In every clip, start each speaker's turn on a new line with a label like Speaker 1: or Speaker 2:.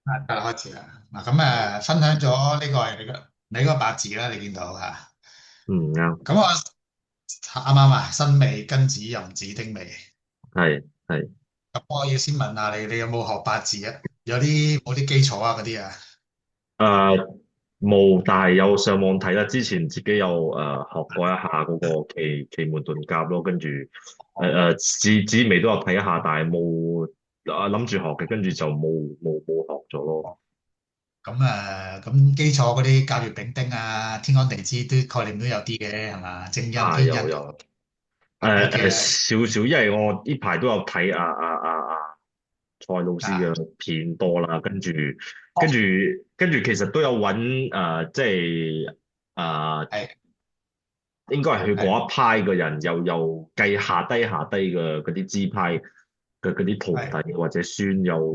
Speaker 1: 得啦，開始啦。嗱，咁分享咗呢個係你個八字啦，你見到嚇。
Speaker 2: 嗯，啱，
Speaker 1: 咁我啱啱啊，辛未、庚子、壬子、丁未。
Speaker 2: 係，
Speaker 1: 咁我要先問下你，你有冇學八字啊？冇啲基礎啊嗰啲啊？
Speaker 2: 誒冇，但係有上網睇啦。之前自己有學過一下嗰個奇門遁甲咯，跟住紫微都有睇一下，但係冇諗住學嘅，跟住就冇學咗咯。
Speaker 1: 咁基礎嗰啲甲乙丙丁啊、天干地支都概念都有啲嘅係嘛？正陰
Speaker 2: 啊，
Speaker 1: 偏陰
Speaker 2: 有有
Speaker 1: ，OK 啦。
Speaker 2: 少少，因為我呢排都有睇蔡老師
Speaker 1: 啊，
Speaker 2: 嘅片多啦，跟住其實都有揾即係
Speaker 1: 係
Speaker 2: 應該係佢
Speaker 1: 係
Speaker 2: 嗰一派嘅人，又計下低嘅嗰啲支派嘅嗰啲徒
Speaker 1: 係，
Speaker 2: 弟或者孫，又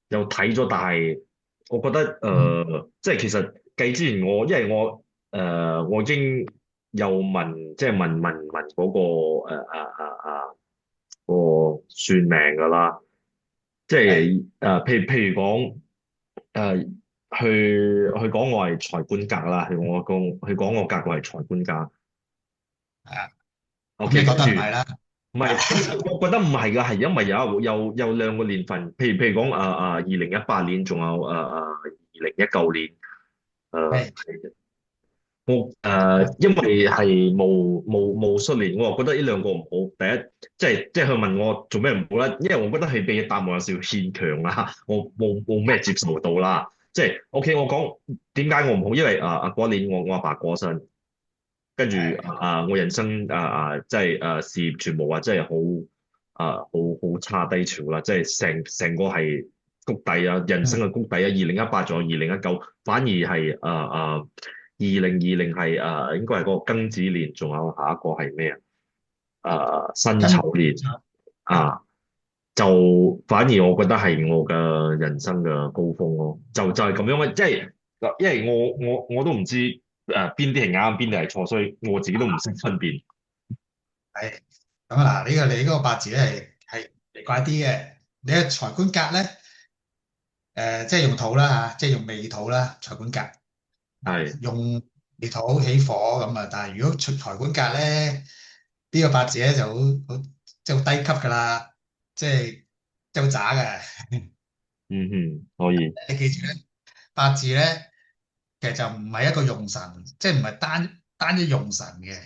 Speaker 2: 睇咗，但係我覺得
Speaker 1: 嗯，
Speaker 2: 即係其實計之前因為我已經又問，即係問嗰個個算命㗎啦，即
Speaker 1: 係
Speaker 2: 係譬如講誒。佢講我係財官格啦，佢講我格我係財官格。
Speaker 1: 係啊。咁你
Speaker 2: OK，
Speaker 1: 覺
Speaker 2: 跟住
Speaker 1: 得唔係啦？
Speaker 2: 唔係，我覺得唔係㗎，係因為有兩個年份，譬如講2018年，仲有2019年，誒、
Speaker 1: 係
Speaker 2: 因為係冇失聯，我覺得呢兩個唔好。第一，即係佢問我做咩唔好咧，因為我覺得佢俾嘅答案有少少牽強啦，我冇咩接受到啦。即係 OK，我講點解我唔好，因為嗰年我阿爸過身。跟住
Speaker 1: 係
Speaker 2: 我人生即係事業全部話，即係好差低潮啦，即係成個係谷底啊，人生
Speaker 1: 嗯，
Speaker 2: 嘅谷底啊。2018仲有2019，反而係2020係應該係嗰個庚子年，仲有下一個係咩啊？辛
Speaker 1: 跟
Speaker 2: 丑年
Speaker 1: 啊。
Speaker 2: 啊，就反而我覺得係我嘅人生嘅高峰咯，就係咁樣嘅，即係因為我都唔知邊啲係啱，邊啲係錯，所以我自己都唔識分辨。
Speaker 1: 係咁啊！嗱，你嗰個八字咧係奇怪啲嘅。你嘅財官格咧，即係用土啦嚇，即係用未土啦，財官格啊，
Speaker 2: 係
Speaker 1: 用未土起火咁啊。但係如果財官格咧，呢個八字咧就好即係好低級噶啦，即係即係好渣嘅。
Speaker 2: 嗯哼，可以
Speaker 1: 你記住咧，八字咧其實就唔係一個用神，即係唔係單一用神嘅，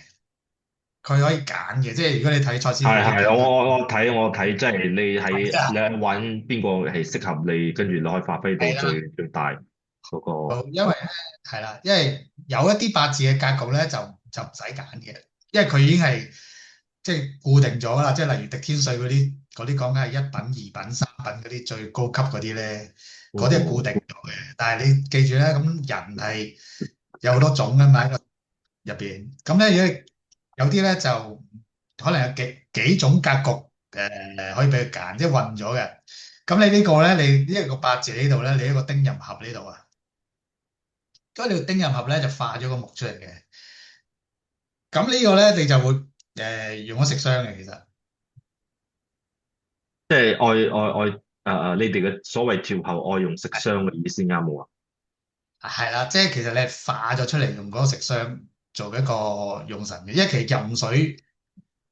Speaker 1: 佢可以揀嘅。即係如果你睇蔡司傅啲
Speaker 2: 係，
Speaker 1: 片啊。
Speaker 2: 我睇，即係你揾邊個係適合你，跟住你可以發揮到
Speaker 1: 係啦。
Speaker 2: 最大嗰個。
Speaker 1: 好，因為咧係啦，因為有一啲八字嘅格局咧就唔使揀嘅，因為佢已經係即係固定咗啦。即係例如滴天髓嗰啲講緊係一品、二品、三品嗰啲最高級嗰啲咧，嗰啲係固
Speaker 2: 嗯
Speaker 1: 定咗嘅。但係你記住咧，咁人係有好多種㗎嘛喺個入邊。咁咧，如果有啲咧就可能有幾種格局可以俾佢揀，即係混咗嘅。咁你呢個咧，你呢一個八字呢度咧，你一個丁壬合呢度啊。咁你個丁壬合咧就化咗個木出嚟嘅，咁呢個咧你就會用咗食傷嘅。其實
Speaker 2: 即係愛你哋嘅所謂調後愛用食傷嘅意思啱冇啊？
Speaker 1: 係啦，即係其實你係化咗出嚟用嗰個食傷做一個用神嘅，因為其實壬水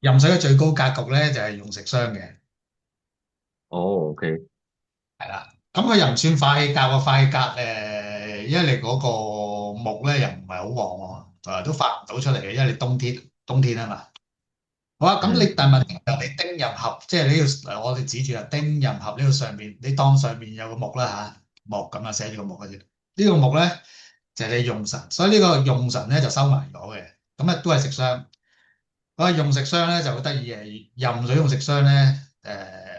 Speaker 1: 嘅最高格局咧就係用食傷嘅。
Speaker 2: 哦，OK，
Speaker 1: 係啦。咁佢又唔算化氣格喎，化氣格因為你嗰個木咧又唔係好旺喎，都化唔到出嚟嘅，因為你冬天啊嘛。好啊，咁你但係問題就你丁壬合，即係呢個我哋指住啊丁壬合呢個上面，你當上面有個木啦嚇，木咁啊寫住個木嘅啫。呢個木咧就係你用神，所以呢個用神咧就收埋咗嘅，咁啊都係食傷。嗰個用食傷咧就好得意嘅，壬水用食傷咧，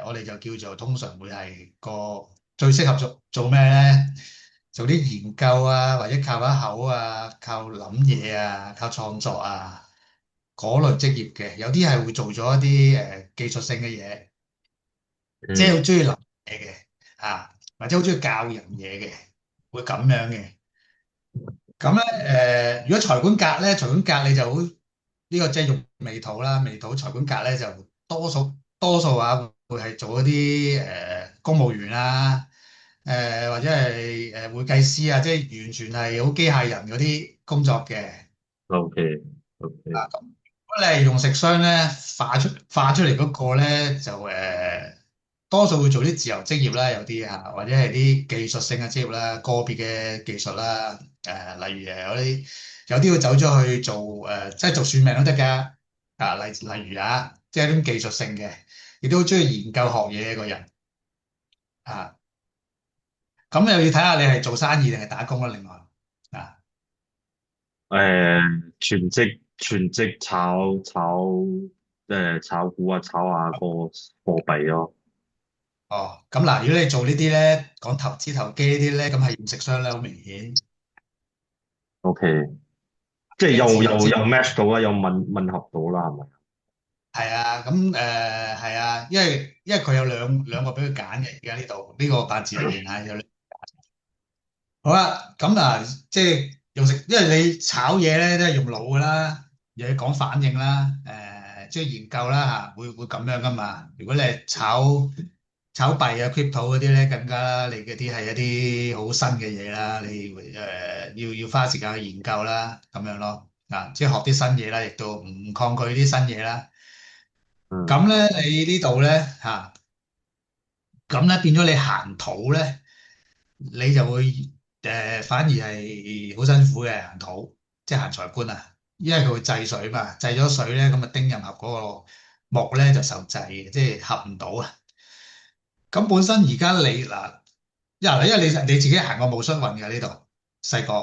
Speaker 1: 我哋就叫做通常會係個最適合做咩咧？做啲研究啊，或者靠把口啊，靠諗嘢啊，靠創作啊。嗰類職業嘅，有啲係會做咗一啲技術性嘅嘢，即係
Speaker 2: 嗯，
Speaker 1: 好中意諗嘢嘅啊，或者好中意教人嘢嘅，會咁樣嘅。咁咧如果財官格咧，財官格你就好呢個即係用未土啦，未土財官格咧就多數啊會係做一啲公務員啦，或者係會計師啊，即係完全係好機械人嗰啲工作嘅。
Speaker 2: O K O K。
Speaker 1: 咁如果你係用食商咧，化出嚟嗰個咧就多數會做啲自由職業啦，有啲嚇，或者係啲技術性嘅職業啦，個別嘅技術啦，例如有啲會走咗去做即係做算命都得㗎，例如啊，即係啲技術性嘅，亦都好中意研究學嘢嘅個人啊，咁又要睇下你係做生意定係打工啦，另外啊。
Speaker 2: 全職炒股啊，炒下個貨幣咯。
Speaker 1: 哦，咁嗱，如果你做呢啲咧，講投資投機呢啲咧，咁係驗食商咧，好明顯，O
Speaker 2: K，即係
Speaker 1: 你自由職
Speaker 2: 又 match 到啦，又吻合到啦，係咪？
Speaker 1: 係啊，咁係啊，因為佢有兩個俾佢揀嘅，而家呢個八字裏邊係有兩。好啦，咁嗱，即係用食，因為你炒嘢咧都係用腦噶啦，又要講反應啦，即係研究啦嚇，會咁樣噶嘛。如果你係炒幣啊、crypto 嗰啲咧，更加啦，你嗰啲係一啲好新嘅嘢啦，你要花時間去研究啦，咁樣咯，即係學啲新嘢啦，亦都唔抗拒啲新嘢啦。咁
Speaker 2: 嗯。
Speaker 1: 咧，你呢度咧嚇，咁咧變咗你行土咧。你就會反而係好辛苦嘅行土，即係行財官啊，因為佢會制水嘛，制咗水咧，咁啊丁壬合嗰個木咧就受制嘅，即係合唔到啊。咁本身而家你嗱，因為你自己行過戊戌運嘅呢度細個，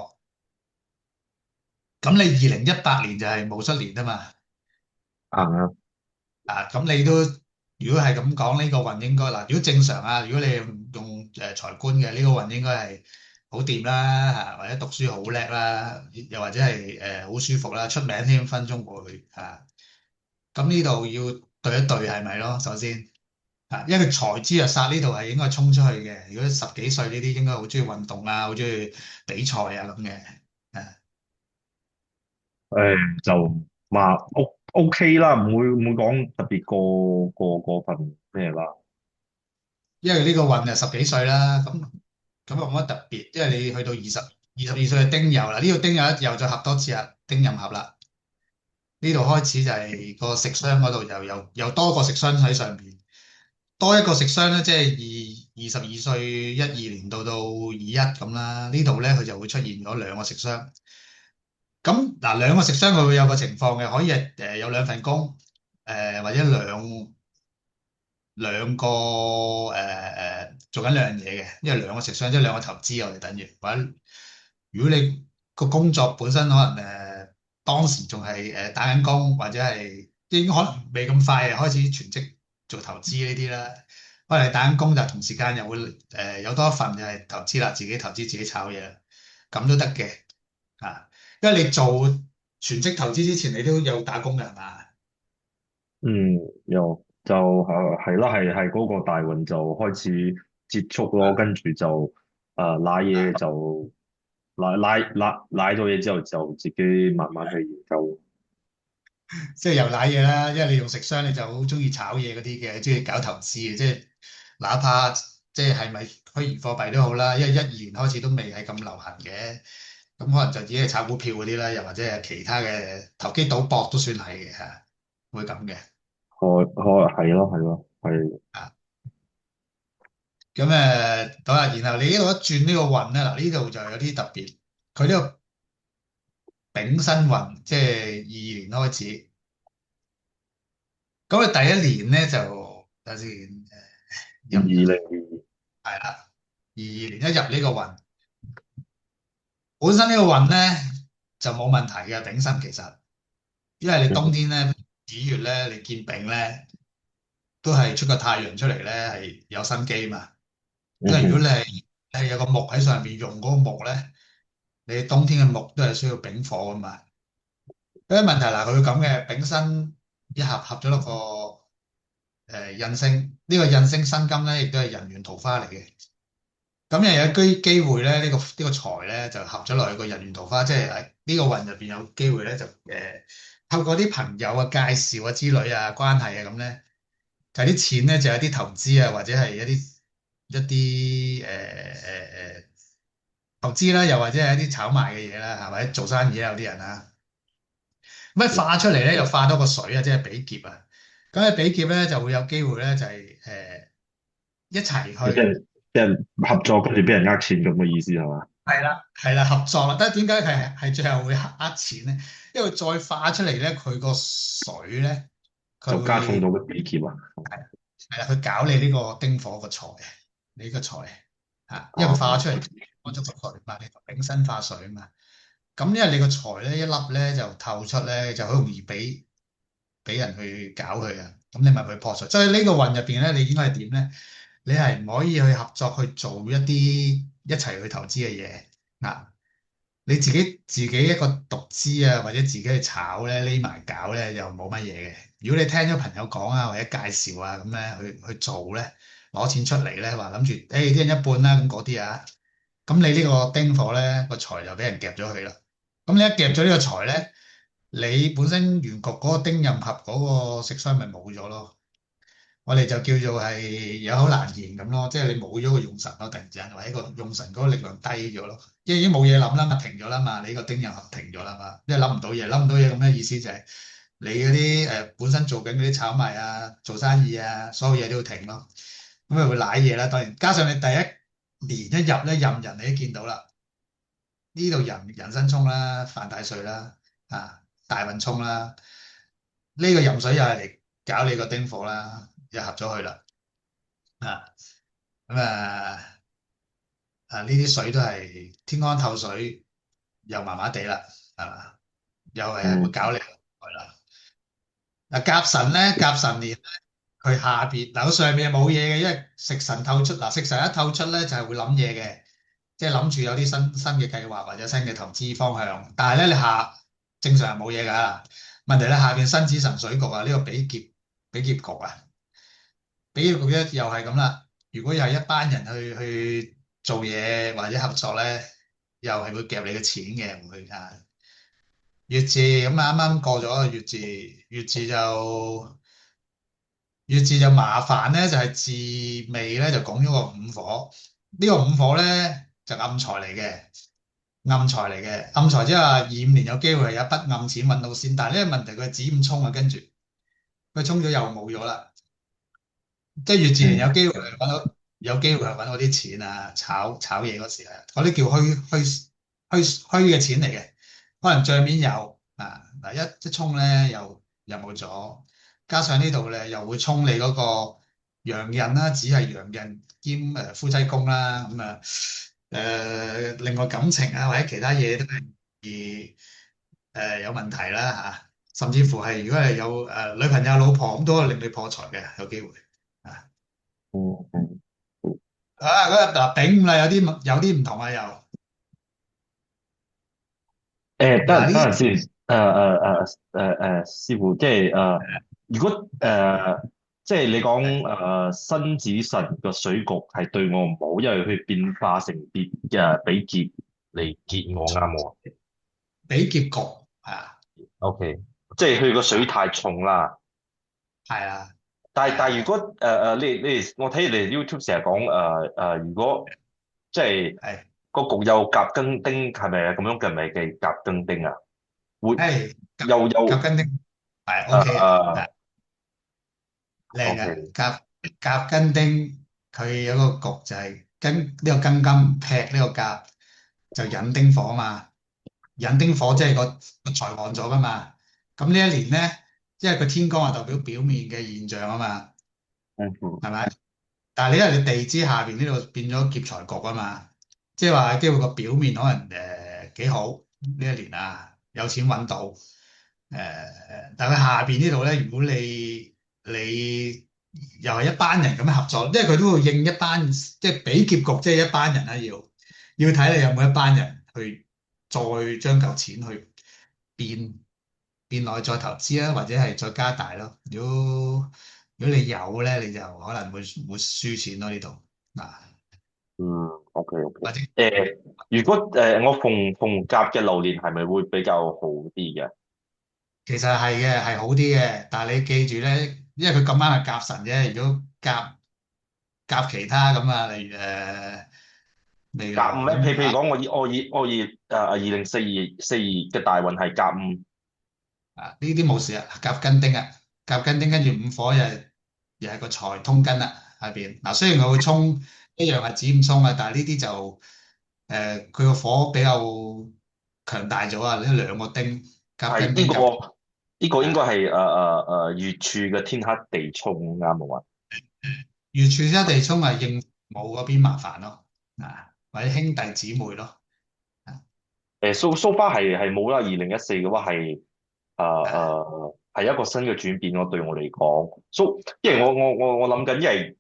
Speaker 1: 咁你2018年就係戊戌年啊嘛。
Speaker 2: 行啊。
Speaker 1: 咁你都如果係咁講，呢個運應該嗱，如果正常啊，如果你用財官嘅呢個運應該係好掂啦嚇，或者讀書好叻啦，又或者係好舒服啦，出名添，分鐘會嚇。咁呢度要對一對係咪咯？首先因為佢財之若煞呢度係應該衝出去嘅。如果十幾歲呢啲應該好中意運動啊，好中意比賽啊咁嘅。啊，
Speaker 2: 就話 OK 啦，唔會講特別過分咩啦。
Speaker 1: 因為呢個運就十幾歲啦，咁又冇乜特別，因為你去到二十二歲係丁酉啦，呢度丁酉一又再合多次啦，丁壬合啦，呢度開始就係個食傷嗰度又多個食傷喺上邊，多一個食傷咧，即係二十二歲12年到21咁啦，呢度咧佢就會出現咗兩個食傷。咁嗱，兩個食傷佢會有個情況嘅，可以係有兩份工，或者兩個做緊兩樣嘢嘅，因為兩個食商即係兩個投資，我哋等於或者如果你個工作本身可能當時仲係打緊工，或者係應該可能未咁快開始全職做投資呢啲啦，可能你打緊工就同時間又會有多一份就係投資啦，自己投資自己炒嘢啦，咁都得嘅啊，因為你做全職投資之前你都有打工嘅係嘛？
Speaker 2: 嗯，又就係啦，係嗰個大運就開始接觸咯，跟住就瀨嘢就瀨咗嘢之後就自己慢慢去研究。
Speaker 1: 即係又瀨嘢啦，因為你用食商你就好中意炒嘢嗰啲嘅，中意搞投資嘅，即係哪怕即係咪虛擬貨幣都好啦，因為12年開始都未係咁流行嘅，咁可能就只係炒股票嗰啲啦，又或者係其他嘅投機賭博都算係嘅嚇，會咁嘅
Speaker 2: 開係咯係。
Speaker 1: 啊。咁好啦，然後你呢度一轉呢個運咧，嗱呢度就有啲特別，佢呢個丙申運，即係22年開始，咁佢第一年咧就等下先，
Speaker 2: 二
Speaker 1: 入
Speaker 2: 零
Speaker 1: 係啦。22年一入呢個運，本身呢個運咧就冇問題嘅丙申其實，因為你冬天咧子月咧，你見丙咧都係出個太陽出嚟咧係有生機嘛。因為如果
Speaker 2: 嗯哼。
Speaker 1: 你係有個木喺上邊用嗰個木咧，你冬天嘅木都係需要丙火噶嘛。有啲問題嗱，佢咁嘅丙申一合咗落個印星，呢個印星辛金咧亦都係人緣桃花嚟嘅。咁又有機會咧，呢個財咧就合咗落去個人緣桃花，即係呢個運入邊有機會咧就透過啲朋友嘅介紹啊之類啊關係啊咁咧，就係啲錢咧就有啲投資啊或者係一啲一啲投資啦，又或者係一啲炒賣嘅嘢啦，係咪？做生意啦，有啲人啊，咁一化出嚟咧，又化多個水啊，即係比劫啊。咁咧比劫咧就會有機會咧就係一齊去。
Speaker 2: 俾人合作，跟住俾人呃錢咁嘅意思係嘛？
Speaker 1: 係啦，係啦，合作啦。但係點解係最後會呃錢咧？因為再化出嚟咧，佢個水咧，佢
Speaker 2: 就加重
Speaker 1: 會
Speaker 2: 到個比劫啊！
Speaker 1: 係啦，佢搞你呢個丁火個財，你個財嚇，因為佢化出
Speaker 2: 哦，
Speaker 1: 嚟講咗個水嘛，你丙辛化水啊嘛。咁因為你個財咧一粒咧就透出咧，就好容易俾人去搞佢啊。咁你咪去破財。所以呢個運入邊咧，你應該係點咧？你係唔可以去合作去做一啲一齊去投資嘅嘢嗱。你自己一個獨資啊，或者自己去炒咧，匿埋搞咧，又冇乜嘢嘅。如果你聽咗朋友講啊，或者介紹啊，咁咧去做咧，攞錢出嚟咧，話諗住，誒啲人一半啦，咁嗰啲啊，咁你呢個丁火咧個財就俾人夾咗佢啦。咁你一夾咗呢個財咧，你本身原局嗰個丁壬合嗰個食傷咪冇咗咯。我哋就叫做係有口難言咁咯，即係你冇咗個用神咯，突然之間或者個用神嗰個力量低咗咯，因為已經冇嘢諗啦嘛，停咗啦嘛，你個丁又停咗啦嘛，因為諗唔到嘢，諗唔到嘢咁嘅意思就係你嗰啲本身做緊嗰啲炒賣啊、做生意啊，所有嘢都要停咯，咁咪會賴嘢啦。當然加上你第一年一入咧，任人你都見到啦，呢度人生衝啦、犯大歲啦、大運衝啦，呢個壬水又係嚟搞你個丁火啦，又合咗去啦。啊，咁呢啲水都係天干透水，又麻麻地啦，係嘛？又係會
Speaker 2: 嗯
Speaker 1: 搞你係啦。嗱，甲辰咧，甲辰年咧，佢下邊嗱，佢上面係冇嘢嘅，因為食神透出嗱，食神一透出咧就係會諗嘢嘅，即係諗住有啲新嘅計劃或者新嘅投資方向。但係咧，你正常係冇嘢㗎。問題咧，下邊申子辰水局啊，呢個比劫局啊。比如局一又係咁啦，如果又係一班人去做嘢或者合作咧，又係會夾你嘅錢嘅，會啊。月字咁啊，啱啱過咗個月字，月字就月字就麻煩咧，就係字尾咧就講咗個午火，呢個午火咧就暗財嚟嘅，暗財嚟嘅，暗財即係話25年有機會係有一筆暗錢揾到先，但係呢個問題佢係子午衝啊，跟住佢衝咗又冇咗啦。即係月自然
Speaker 2: 嗯
Speaker 1: 有機會係揾到，有機會係揾到啲錢啊，炒嘢嗰時啊，嗰啲叫虛嘅錢嚟嘅，可能帳面有啊，嗱一衝咧又冇咗，加上呢度咧又會衝你嗰個陽刃啦，只係陽刃兼夫妻宮啦，咁另外感情啊或者其他嘢都係有問題啦甚至乎係如果係有女朋友老婆咁都係令你破財嘅，有機會。啊
Speaker 2: 嗯嗯。
Speaker 1: 嗰日嗱丙午啦，有啲唔同啊又
Speaker 2: 誒，
Speaker 1: 嗱呢啲
Speaker 2: 等陣先，師傅，即係如果即係你講辛子辰個水局係對我唔好，因為佢變化成比劫嚟劫我啱喎。
Speaker 1: 比劫局啊，OK，
Speaker 2: 即係佢個水太重啦。
Speaker 1: 係啊，
Speaker 2: 但係如
Speaker 1: 誒
Speaker 2: 果我睇你哋 YouTube 成日講如果即係
Speaker 1: 係
Speaker 2: 個局有甲庚丁，係咪咁樣嘅？咪嘅甲庚丁啊？會
Speaker 1: 係甲
Speaker 2: 又
Speaker 1: 庚丁係
Speaker 2: 誒
Speaker 1: OK 嘅，
Speaker 2: 誒
Speaker 1: 靚嘅
Speaker 2: ，OK。
Speaker 1: 甲庚丁，佢有個局就係呢個庚金劈呢個甲就引丁火嘛，引丁火即係個財旺咗噶嘛，咁呢一年咧，因為個天干係代表表面嘅現象啊嘛，
Speaker 2: 嗯哼。
Speaker 1: 係咪？但係你因為你地支下邊呢度變咗劫財局啊嘛，即係話機會個表面可能幾好呢一年啊，有錢揾到但係佢下邊呢度咧，如果你又係一班人咁樣合作，因為佢都會應一班即係比劫局，即係一班人啦，要睇你有冇一班人去再將嚿錢去變變內再投資啦，或者係再加大咯。如果你有咧，你就可能會輸錢咯呢度嗱，
Speaker 2: 嗯，OK OK。
Speaker 1: 或者
Speaker 2: 如果我逢甲嘅流年係咪會比較好啲嘅？
Speaker 1: 其實係嘅，係好啲嘅，但係你記住咧，因為佢咁啱係甲辰啫。如果夾其他咁啊，例如未來
Speaker 2: 甲午咩？
Speaker 1: 咁啊
Speaker 2: 譬如講我以2042嘅大運係甲午。
Speaker 1: 呢啲冇事啊，夾根丁啊，夾根丁跟住五火又係個財通根啊下邊嗱，雖然佢會衝一樣係子午衝啊，但係呢啲就佢個火比較強大咗啊，呢兩個丁夾
Speaker 2: 係呢
Speaker 1: 根丁夾
Speaker 2: 個呢個應該
Speaker 1: 啊，
Speaker 2: 係月柱嘅天克地沖啱冇啊？
Speaker 1: 月柱一地衝係應母嗰邊麻煩咯，或者兄弟姊妹咯，啊
Speaker 2: so far 係冇啦。2014嘅話係
Speaker 1: 啊
Speaker 2: 係一個新嘅轉變咯，對我嚟講。因為
Speaker 1: 啊
Speaker 2: 我諗緊，因為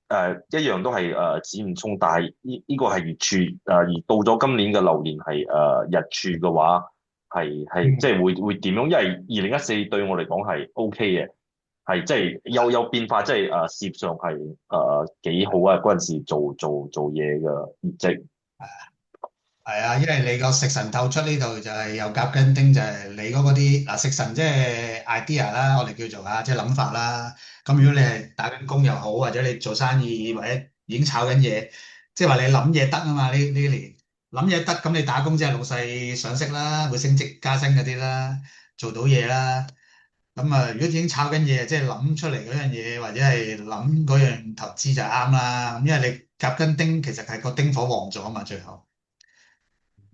Speaker 2: 一樣都係子午衝，但係呢個係月柱而到咗今年嘅流年係日柱嘅話，係即
Speaker 1: 嗯。
Speaker 2: 係會點樣？因為2014對我嚟講係 OK 嘅，係即係有變化，即係事業上係幾好啊！嗰陣時做嘢嘅業績。
Speaker 1: 係啊，因為你個食神透出呢度就係有夾跟丁，就係你嗰啲嗱食神即係 idea 啦，我哋叫做即係諗法啦。咁如果你係打緊工又好，或者你做生意或者已經炒緊嘢，即係話你諗嘢得啊嘛？呢年諗嘢得，咁你打工即係老細賞識啦，會升職加薪嗰啲啦，做到嘢啦。咁啊，如果已經炒緊嘢，即係諗出嚟嗰樣嘢，或者係諗嗰樣投資就啱啦。咁因為你夾跟丁其實係個丁火旺咗啊嘛，最後。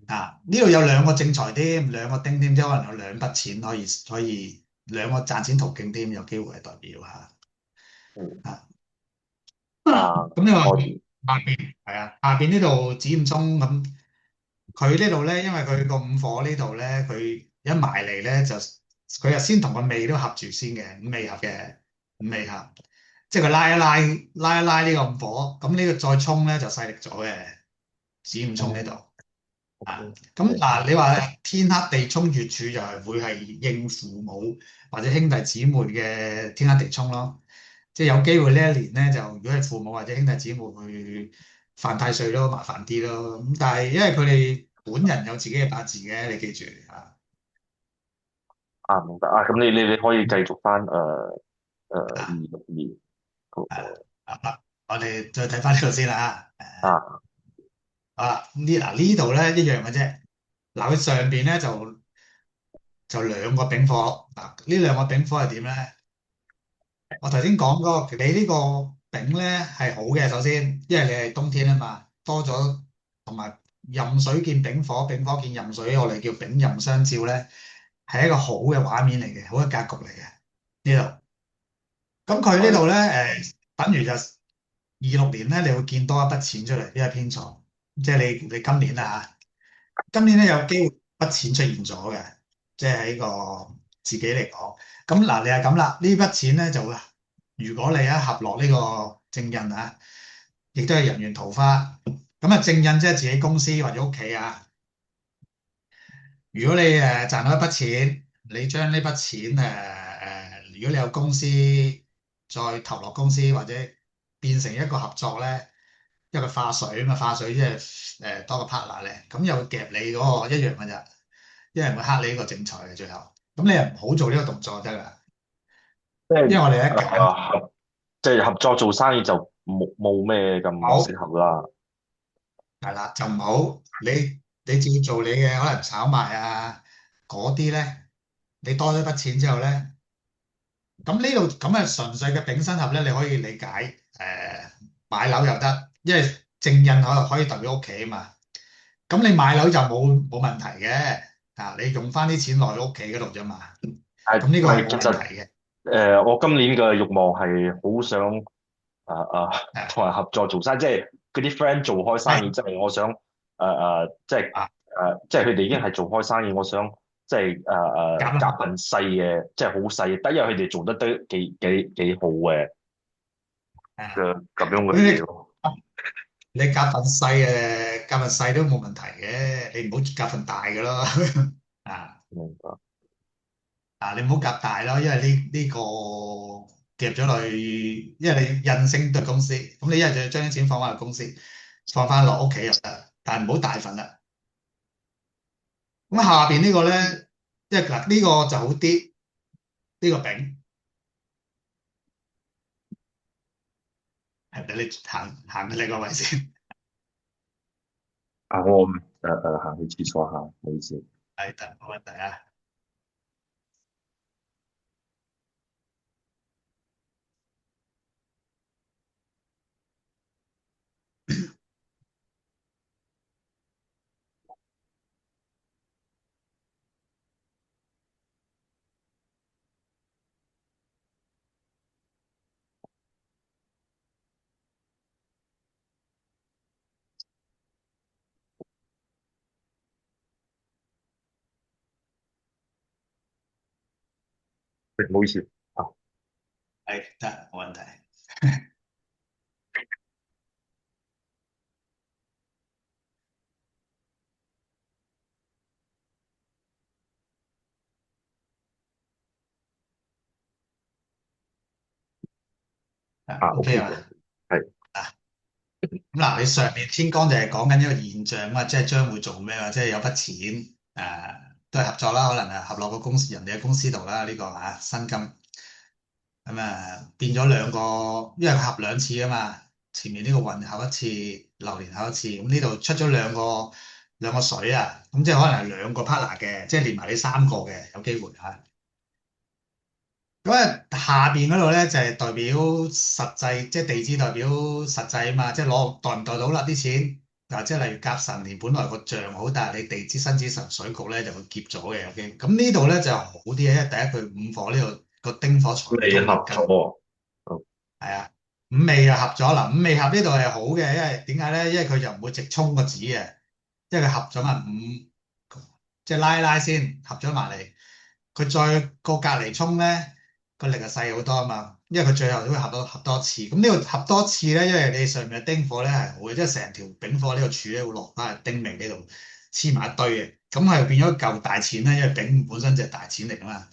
Speaker 1: 呢度有兩個正財添，兩個丁添，即係可能有兩筆錢可以兩個賺錢途徑添，有機會係代表
Speaker 2: 嗯
Speaker 1: 啊。
Speaker 2: 啊，
Speaker 1: 咁你話
Speaker 2: 我
Speaker 1: 下邊係啊，下邊呢度子午衝咁，佢呢度咧，因為佢個午火呢度咧，佢一埋嚟咧就佢又先同個未都合住先嘅，五未合嘅，五未合，即係佢拉一拉呢個午火，咁呢個再衝咧就勢力咗嘅，子午衝呢度。咁嗱，你話天克地沖月柱就係會係應父母或者兄弟姊妹嘅天克地沖咯，即係有機會呢一年咧就如果係父母或者兄弟姊妹會犯太歲咯，麻煩啲咯。咁但係因為佢哋本人有自己嘅八字嘅，你記住
Speaker 2: 明白啊。咁你可以繼續翻
Speaker 1: 啊
Speaker 2: 26年嗰
Speaker 1: 啊
Speaker 2: 個
Speaker 1: 啊！我哋再睇翻呢度先啦
Speaker 2: 啊。
Speaker 1: 呢度咧一樣嘅啫。嗱，佢上邊咧就兩個丙火呢兩個丙火係點咧？我頭先講嗰個，你呢個丙咧係好嘅，首先，因為你係冬天啊嘛，多咗同埋壬水見丙火，丙火見壬水，我哋叫丙壬相照咧，係一個好嘅畫面嚟嘅，好嘅格局嚟嘅呢度。咁佢呢度咧，等於就26年咧，你會見多一筆錢出嚟，呢個偏財，即係你今年啊嚇，今年咧有機會筆錢出現咗嘅，即係喺個自己嚟講。咁嗱，你係咁啦，呢筆錢咧就會，如果你一合落呢個正印啊，亦都係人緣桃花。咁啊，正印即係自己公司或者屋企啊。如果你賺到一筆錢，你將呢筆錢如果你有公司再投落公司或者變成一個合作咧，一個化水啊嘛，化水即係多個 partner 咧，咁又會夾你嗰個一樣嘅咋，一樣會克你呢個正財嘅最後。咁你又唔好做呢個動作得㗎，
Speaker 2: 即係
Speaker 1: 因為我哋一揀
Speaker 2: 即係合作做生意就冇咩咁適
Speaker 1: 好
Speaker 2: 合啦。
Speaker 1: 係啦，就唔好你照做你嘅可能炒賣啊嗰啲咧，你多咗一筆錢之後咧。咁呢度咁啊，純粹嘅丙申合咧，你可以理解買樓又得，因為正印可以代表屋企啊嘛。咁你買樓就冇問題嘅，你用翻啲錢落去屋企嗰度啫嘛。咁呢個係冇問
Speaker 2: 係其實
Speaker 1: 題嘅。
Speaker 2: 我今年嘅慾望係好想
Speaker 1: 誒
Speaker 2: 同人合作做生意，即係嗰啲 friend 做開生意，
Speaker 1: 係
Speaker 2: 即係我想
Speaker 1: 啊，
Speaker 2: 即係佢哋已經係做開生意，我想即係
Speaker 1: 夾啦，
Speaker 2: 夾份細嘅，即係好細，但因為佢哋做得都幾好嘅咁樣嘅嘢
Speaker 1: 咁
Speaker 2: 咯。
Speaker 1: 你夾份細夾份細都冇問題嘅，你唔好夾份大嘅咯。啊
Speaker 2: 明白。
Speaker 1: 你唔好夾大咯，因為呢個夾咗落去，因為你印星對公司，咁你一係就要將啲錢放翻入公司，放翻落屋企又得，但係唔好大份啦。咁下邊呢個咧，即係嗱呢個就好啲，呢個丙係俾你行到你個位先。
Speaker 2: 啊，我行去廁所下，唔好意思。
Speaker 1: 係得，冇問題啊。
Speaker 2: 唔好意思。啊，
Speaker 1: 係得，冇問題。啊，OK
Speaker 2: ，OK
Speaker 1: 啊。
Speaker 2: 嘅，係
Speaker 1: 咁嗱，你上面天光就係講緊一個現象啊，即係將會做咩啊？即係有筆錢都係合作啦，可能係合落個公司人哋嘅公司度啦，呢個薪金咁變咗兩個，因為佢合兩次啊嘛，前面呢個運合一次，流年合一次，咁呢度出咗兩個水啊，咁即係可能係兩個 partner 嘅，即係連埋你三個嘅有機會嚇。咁下邊嗰度咧就係代表實際，即係地支代表實際啊嘛，即係袋唔袋到啦啲錢嗱，即係例如甲辰年本來個象好，但係你地支申子辰水局咧就會劫咗嘅，OK。咁呢度咧就好啲嘅，因為第一佢五火呢度個丁火財會
Speaker 2: 未合
Speaker 1: 通連根，
Speaker 2: 咗。哦，
Speaker 1: 係啊，五味又合咗啦，五味合呢度係好嘅，因為點解咧？因為佢就唔會直衝個子嘅，因為佢合咗嘛五，即係拉先合咗埋嚟。佢再過隔離衝咧，個力就細好多啊嘛，因為佢最後都會合多次。咁呢個合多次咧，因為你上面嘅丁火咧係好嘅，即係成條丙火呢個柱咧會落翻去丁未呢度黐埋一堆嘅，咁係變咗嚿大錢咧，因為丙本身就係大錢嚟噶嘛。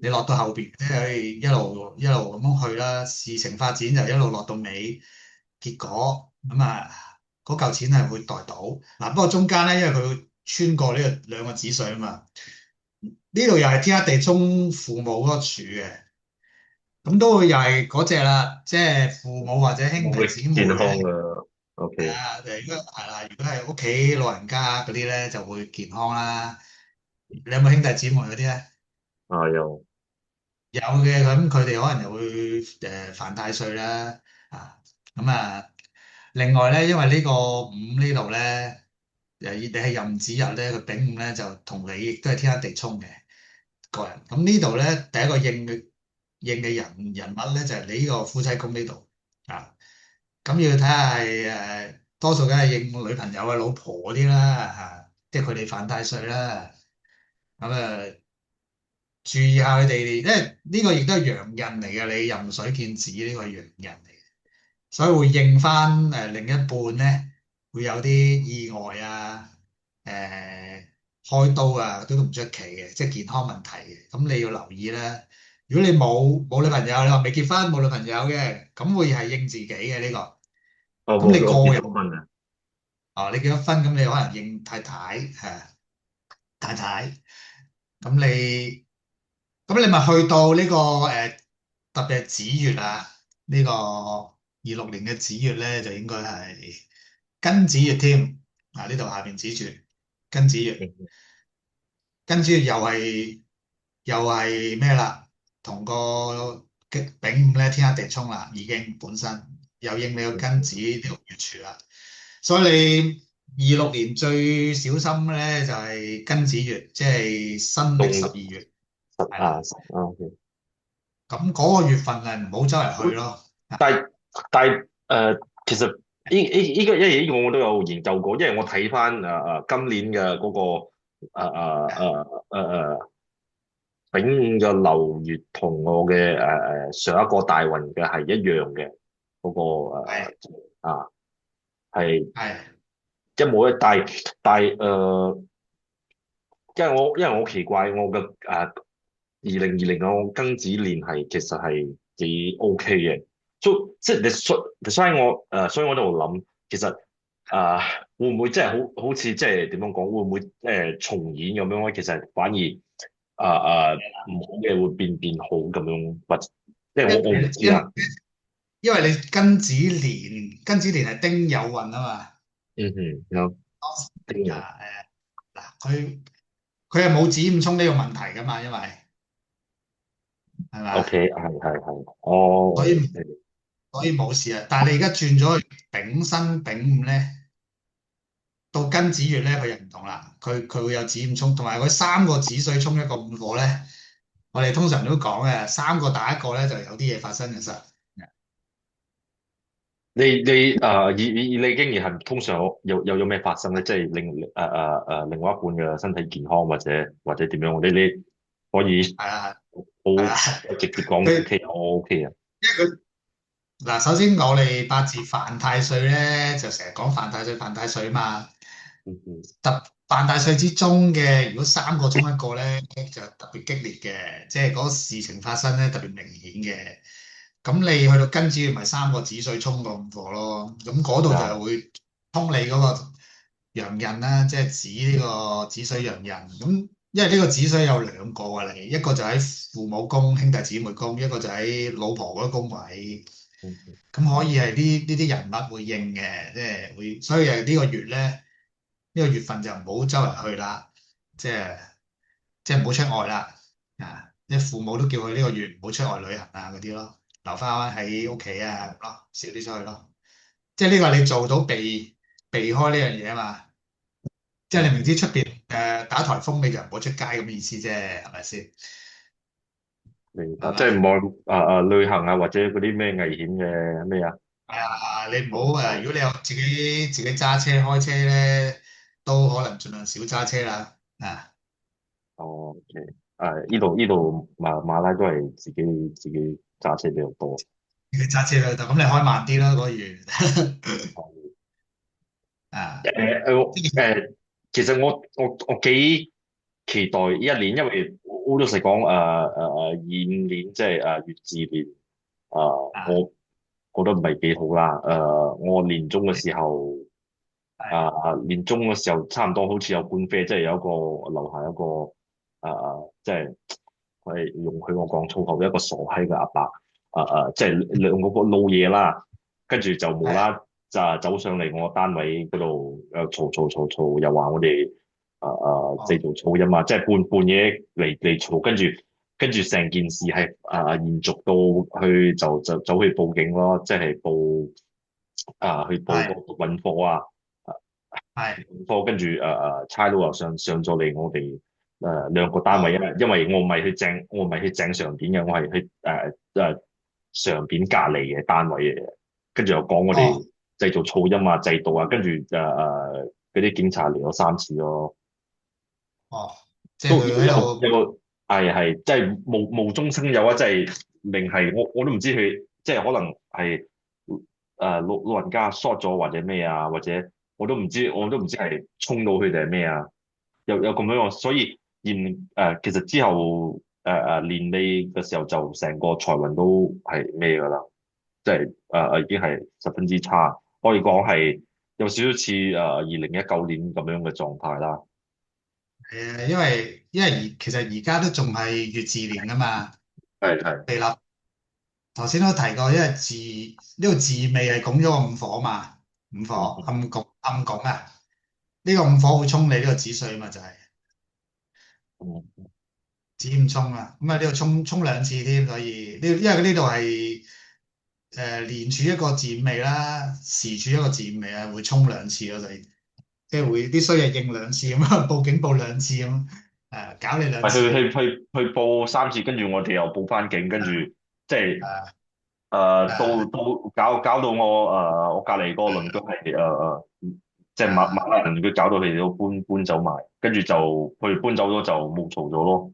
Speaker 1: 你落到後邊，即係可以一路一路咁樣去啦，事情發展就一路落到尾，結果咁嗰嚿錢係會袋到嗱。不過中間咧，因為佢會穿過呢個兩個子水啊嘛。呢度又係天克地沖父母嗰個柱嘅，咁都會又係嗰只啦，即係父母或者兄
Speaker 2: 我會
Speaker 1: 弟姊妹
Speaker 2: 健康
Speaker 1: 咧，
Speaker 2: 嘅，OK。
Speaker 1: 如果係啦，如果係屋企老人家嗰啲咧就會健康啦。你有冇兄弟姊妹嗰啲咧？
Speaker 2: 啊，又
Speaker 1: 有嘅，咁佢哋可能又會犯太歲啦，咁另外咧，因為呢個五呢度咧，你係壬子日咧，佢丙午咧就同你亦都係天克地沖嘅個人。咁呢度咧，第一個應嘅人物咧就係你呢個夫妻宮呢度啊。咁要睇下係多數梗係應女朋友啊、老婆嗰啲啦即係佢哋犯太歲啦。咁注意下佢哋，因為呢個亦都係陽印嚟嘅，你壬水見子呢個係陽印嚟嘅，所以會應翻另一半咧，會有啲意外開刀都唔出奇嘅，即係健康問題嘅。咁你要留意啦。如果你冇女朋友，你話未結婚冇女朋友嘅，咁會係應自己嘅呢個。咁你
Speaker 2: 我結
Speaker 1: 個人
Speaker 2: 咗婚啊。
Speaker 1: 你結咗婚，咁你可能應太太太太，咁你。咁你咪去到呢個特別係子月呢個26年嘅子月咧，就應該係庚子月添。呢度下邊指住庚子月，
Speaker 2: 嗯
Speaker 1: 庚子月又係咩啦？同個丙午咧天克地沖啦，已經本身又應你個庚子呢個月柱啦。所以你26年最小心咧就係庚子月，即係新曆十
Speaker 2: 動
Speaker 1: 二月，
Speaker 2: 十
Speaker 1: 係啦。
Speaker 2: OK。
Speaker 1: 咁嗰個月份係唔好周圍去咯。
Speaker 2: 但係其實呢個我都有研究過，因為我睇翻今年嘅嗰個丙午嘅流月同我嘅上一個大運嘅係一樣嘅嗰個
Speaker 1: 係
Speaker 2: 係
Speaker 1: 係
Speaker 2: 一模一，因為我好奇怪，我嘅2020我庚子年係其實係幾 OK 嘅，即係所以我就諗，其實啊、會唔會即係好似即係點樣講，會唔會重演咁樣咧？其實反而唔好嘅會變好咁樣，或者即係我唔知
Speaker 1: 因
Speaker 2: 啊。
Speaker 1: 因為你庚子年係丁酉運啊嘛。
Speaker 2: 嗯哼，有丁酉
Speaker 1: 啊嗱，佢係冇子午衝呢個問題噶嘛，因為係嘛，，OK，
Speaker 2: 係，哦，
Speaker 1: 所以所以冇事啊。但係你而家轉咗去丙申丙午咧，到庚子月咧，佢又唔同啦。佢會有子午衝，同埋佢三個子水衝一個午火咧。我哋通常都講嘅，三個打一個咧，就有啲嘢發生嘅實。
Speaker 2: 你以你經驗係通常有咩發生咧？即係另外一半嘅身體健康或者點樣？你可以
Speaker 1: 係啊係啊，
Speaker 2: 好直接講
Speaker 1: 佢
Speaker 2: OK 啊，我 OK 啊。
Speaker 1: 因為佢嗱，首先我哋八字犯太歲咧，就成日講犯太歲嘛。
Speaker 2: 嗯嗯
Speaker 1: 犯太歲之中嘅，如果三個中一個咧，就特別激烈嘅，即係嗰個事情發生咧特別明顯嘅。咁你去到庚子月，咪三個子水衝個午火咯。咁嗰度就係
Speaker 2: 啊
Speaker 1: 會衝你嗰個陽刃啦，即係指呢個子水陽刃。咁因為呢個子水有兩個啊，你一個就喺父母宮、兄弟姊妹宮，一個就喺老婆嗰個宮位。
Speaker 2: 嗯
Speaker 1: 咁可以係呢啲人物會應嘅，即係會，所以係呢個月咧，呢個月份就唔好周圍去啦，即係即係唔好出外啦。啊！啲父母都叫佢呢個月唔好出外旅行啊嗰啲咯，留翻喺屋企啊咁咯，少啲出去咯。即係呢個係你做到避開呢樣嘢啊嘛。即係你明知
Speaker 2: 嗯，
Speaker 1: 出邊打颱風，你就唔好出街咁嘅意思啫，係咪先？
Speaker 2: 明白，即係
Speaker 1: 係嘛？
Speaker 2: 唔好旅行啊，或者嗰啲咩危險嘅咩啊？
Speaker 1: 係啊，你唔好
Speaker 2: 哦
Speaker 1: 如果你有自己揸車開車咧，都可能盡量少揸車啦。啊，
Speaker 2: 哦，OK，呢度馬拉都係自己揸車比較多。
Speaker 1: 你揸車啦，咁你開慢啲啦，嗰個月。啊，
Speaker 2: 誒
Speaker 1: 即係
Speaker 2: 其實我幾期待呢一年，因為好老實講，25年即係乙巳年，
Speaker 1: 啊，
Speaker 2: 我覺得唔係幾好啦。我年中嘅時候，
Speaker 1: 係
Speaker 2: 年中嘅時候差唔多好似有官非，即係有一個樓下一個即係係容許我講粗口嘅一個傻閪嘅阿伯，即係兩個老嘢啦，跟住就無
Speaker 1: 係
Speaker 2: 啦就走上嚟我單位嗰度，嘈，又話我哋製
Speaker 1: 哦
Speaker 2: 造噪音啊，即係半夜嚟嘈，跟住成件事係延續到去就走去報警咯，即係去報
Speaker 1: 係
Speaker 2: 嗰個運貨啊。
Speaker 1: 係
Speaker 2: 科跟住差佬又上咗嚟我哋兩個單位，因
Speaker 1: 哦
Speaker 2: 為我唔係去正上邊嘅，我係去上邊隔離嘅單位嘅，跟住又講我哋
Speaker 1: 哦
Speaker 2: 製造噪音啊、制度啊，跟住嗰啲警察嚟咗3次咯，
Speaker 1: 哦，即係
Speaker 2: 都
Speaker 1: 佢喺度
Speaker 2: 有係即係無中生有啊！即係明係我都唔知佢即係可能係老人家 short 咗或者咩啊，或者我都唔知係衝到佢哋係咩啊，有咁樣喎，所以其實之後年尾嘅時候就成個財運都係咩㗎啦，即係已經係十分之差，可以講係有少少似2019年咁樣嘅狀態啦。
Speaker 1: 因為其實而家都仲係月字年噶嘛。
Speaker 2: 係。
Speaker 1: 地立頭先都提過，因為呢個字尾係拱咗個午火嘛，午火
Speaker 2: 嗯
Speaker 1: 暗拱啊。呢個午火會衝你呢個子水嘛，就係
Speaker 2: 嗯
Speaker 1: 子午衝啊。咁啊呢度衝兩次添，所以因為呢度係年柱一個字尾啦，時柱一個字尾啊，會衝兩次咯，所以即係會啲衰嘢應兩次咁啊，報警報兩次咁，搞你兩
Speaker 2: 係去
Speaker 1: 次。
Speaker 2: 去去去報3次，跟住我哋又報翻警，跟住即係
Speaker 1: 誒誒
Speaker 2: 到搞到我隔離嗰個鄰居係即係馬
Speaker 1: 誒
Speaker 2: 來人，佢搞到佢哋都搬走埋，跟住就佢哋搬走咗就冇嘈咗咯。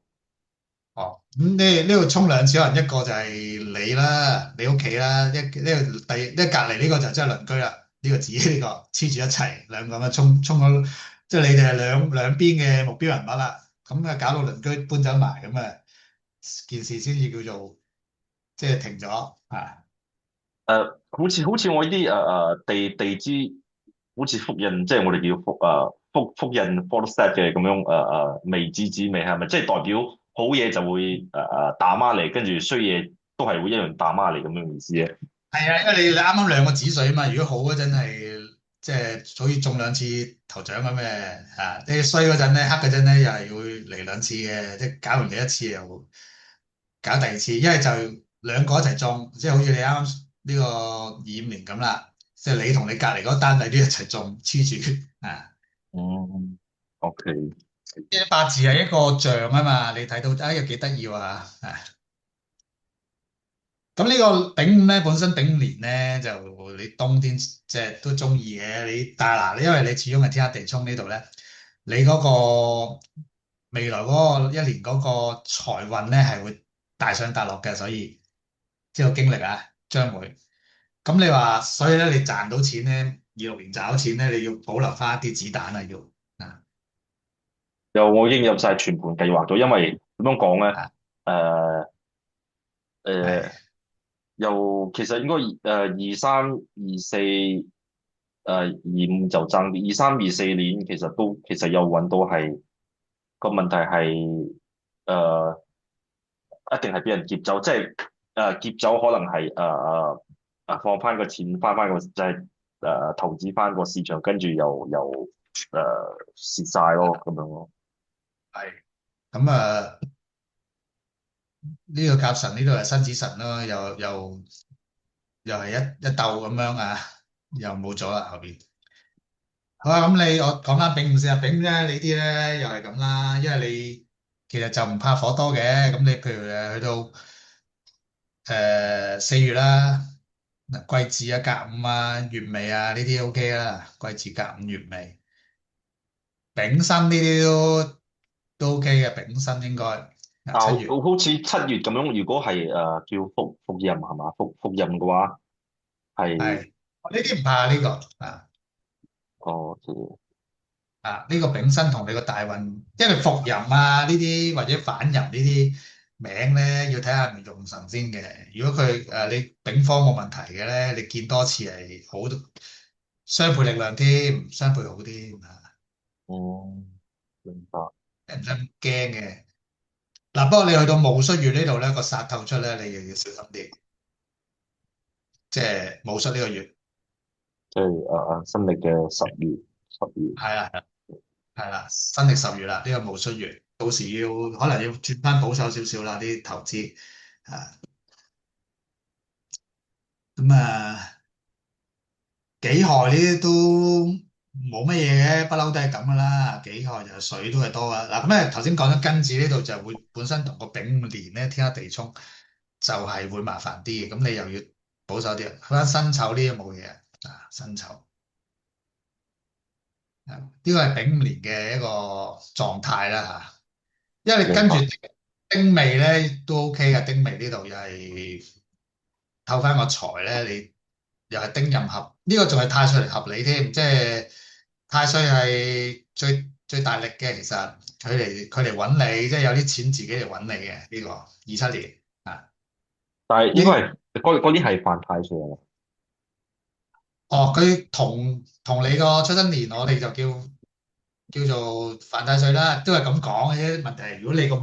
Speaker 1: 哦，咁呢度沖兩次，可能一個就係你啦，你屋企啦，隔離呢個就真係鄰居啦。呢個指呢個黐住一齊，兩個咁樣沖咗，即係你哋係兩邊嘅目標人物啦。咁啊，搞到鄰居搬走埋，咁啊件事先至叫做即係停咗啊。
Speaker 2: 好似我呢啲地支，好似複印，即係我哋叫複印 photo set 嘅咁樣未知之未係咪？即係代表好嘢就會打孖嚟，跟住衰嘢都係會一樣打孖嚟咁樣意思咧？
Speaker 1: 係啊，因為你啱啱兩個指水啊嘛，如果好嗰陣係即係好似中兩次頭獎咁嘅嚇，你衰嗰陣咧，黑嗰陣咧又係會嚟兩次嘅，即係搞完第一次又搞第二次，因為就兩個一齊中，即係好似你啱啱呢個25年咁啦，即係你同你隔離嗰單位都一齊中黐住啊！
Speaker 2: 嗯，OK。
Speaker 1: 即係八字係一個象啊嘛，你睇到又幾得意喎啊！咁呢個丙午咧，本身丙午年咧就你冬天即係都中意嘅，你但係嗱，因為你始終係天克地沖呢度咧，你嗰個未來嗰個一年嗰個財運咧係會大上大落嘅，所以即係個經歷啊，將會。咁你話，所以咧你賺到錢咧，26年賺到錢咧，你要保留翻一啲子彈啊，要啊
Speaker 2: 又我已經有晒全盤計劃咗，因為點樣講咧？
Speaker 1: 啊，
Speaker 2: 誒、誒、
Speaker 1: 係
Speaker 2: 又其實應該23、2425就爭啲，23、24年其實又揾到係個問題係誒、一定係俾人劫走，即係劫走可能係放翻個錢翻個即係投資翻個市場，跟住又蝕晒咯咁樣咯。
Speaker 1: 係咁啊，呢個甲辰呢度係辛子辰咯，又係一鬥咁樣啊，又冇咗啦後邊。好啊，咁我講翻丙午先啊，丙午咧你啲咧又係咁啦，因為你其實就唔怕火多嘅，咁你譬如去到4月啦，嗱癸巳啊、甲午啊、月尾啊呢啲 OK 啦，癸巳、甲午、月尾，丙申呢啲都 OK 嘅，丙申應該嗱
Speaker 2: 但好
Speaker 1: 七月
Speaker 2: 好似7月咁樣，如果係叫復任係嘛？復任嘅話係
Speaker 1: 係呢啲唔怕呢個啊。
Speaker 2: 哦，
Speaker 1: 呢個丙申同你個大運，因為伏吟啊呢啲或者反吟呢啲名咧，要睇下係咪用神先嘅。如果佢你丙方冇問題嘅咧，你見多次係好雙倍力量添，雙倍好添啊，
Speaker 2: 哦，明白。
Speaker 1: 唔使咁驚嘅。嗱，不過你去到戊戌月呢度咧，個煞透出咧，你又要小心啲，即係戊戌呢個月
Speaker 2: 即係新歷嘅十月。
Speaker 1: 係啦係啦，新歷10月啦，呢個戊戌月，到時可能要轉翻保守少少啦，啲投資啊。咁啊，己亥呢啲都冇乜嘢嘅，不嬲都係咁噶啦。己亥就水都係多噶。嗱，咁咧頭先講咗庚子呢度就會本身同個丙午年咧天克地沖就係會麻煩啲嘅，咁你又要保守啲。翻辛丑呢啲冇嘢啊，辛丑啊，呢個係丙午年嘅一個狀態啦吓。因為你跟住
Speaker 2: 明白。
Speaker 1: 丁未咧都 OK 嘅，丁未呢度又係透翻個財咧，你又係丁壬合，呢個仲係太歲嚟合你添，即係太歲係最大力嘅，其實佢嚟揾你，即係有啲錢自己嚟揾你嘅呢個27年啊，
Speaker 2: 但係應該
Speaker 1: 應
Speaker 2: 係嗰啲係犯太歲啊。
Speaker 1: 哦佢同你個出生年，我哋就叫做犯太歲啦，都係咁講嘅啫。問題係如果你個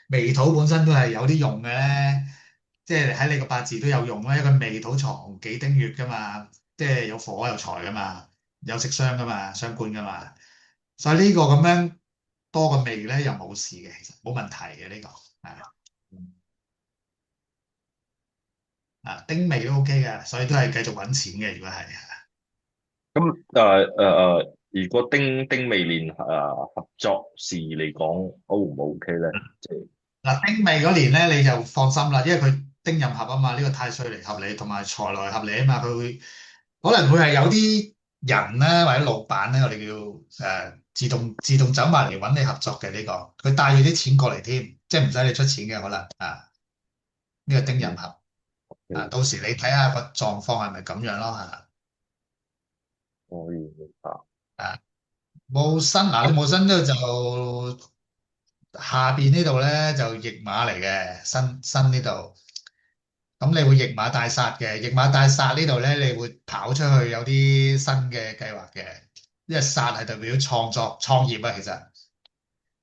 Speaker 1: 未土本身都係有啲用嘅咧，即係喺你個八字都有用啦。一個未土藏幾丁月噶嘛，即係有火有財噶嘛，有食傷噶嘛，傷官噶嘛。所以呢個咁樣多個未咧又冇事嘅，其實冇問題嘅呢個係丁未都 OK 嘅，所以都係繼續揾錢嘅。如果係
Speaker 2: 咁如果丁未年合作時嚟講，O 唔 OK 咧？即係
Speaker 1: 丁未嗰年咧你就放心啦，因為佢丁壬合啊嘛，呢個太歲嚟合你，同埋財來合你啊嘛，佢會。可能會係有啲人咧，或者老闆咧，我哋叫自動走埋嚟揾你合作嘅呢個，佢帶住啲錢過嚟添，即係唔使你出錢嘅可能啊。呢個丁壬合啊，OK，到時你睇下個狀況係咪咁樣咯
Speaker 2: 可以明白。
Speaker 1: 啊。冇申嗱，你冇申呢度就下邊呢度咧就驛馬嚟嘅，新呢度。咁你會驛馬大煞嘅，驛馬大煞呢度咧，你會跑出去有啲新嘅計劃嘅，因為煞係代表創作創業啊，其實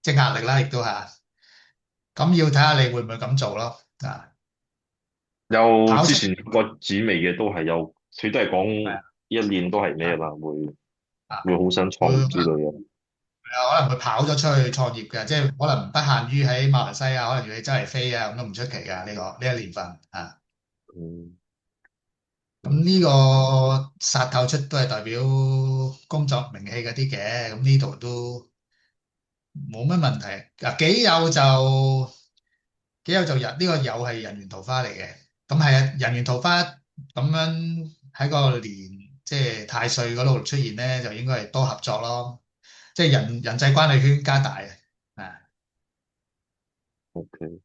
Speaker 1: 即係壓力啦，亦都係。咁要睇下你會唔會咁做咯，啊，
Speaker 2: 有之
Speaker 1: 跑出
Speaker 2: 前個紫微嘅都係有，佢都係講
Speaker 1: 係
Speaker 2: 呢一年都係咩
Speaker 1: 啊
Speaker 2: 啦，
Speaker 1: 啊，
Speaker 2: 會好想創業之
Speaker 1: 會
Speaker 2: 類嘅。
Speaker 1: 可能會跑咗出去創業嘅，即係可能不限於喺馬來西亞，可能要你周圍飛啊，咁都唔出奇㗎。呢一年份啊，
Speaker 2: 嗯，
Speaker 1: 咁呢個殺透出都係代表工作名氣嗰啲嘅，咁呢度都冇乜問題。嗱，己酉就呢個酉係人緣桃花嚟嘅，咁係啊，人緣桃花咁樣喺個年即係太歲嗰度出現咧，就應該係多合作咯，即係人際關係圈加大啊。
Speaker 2: OK，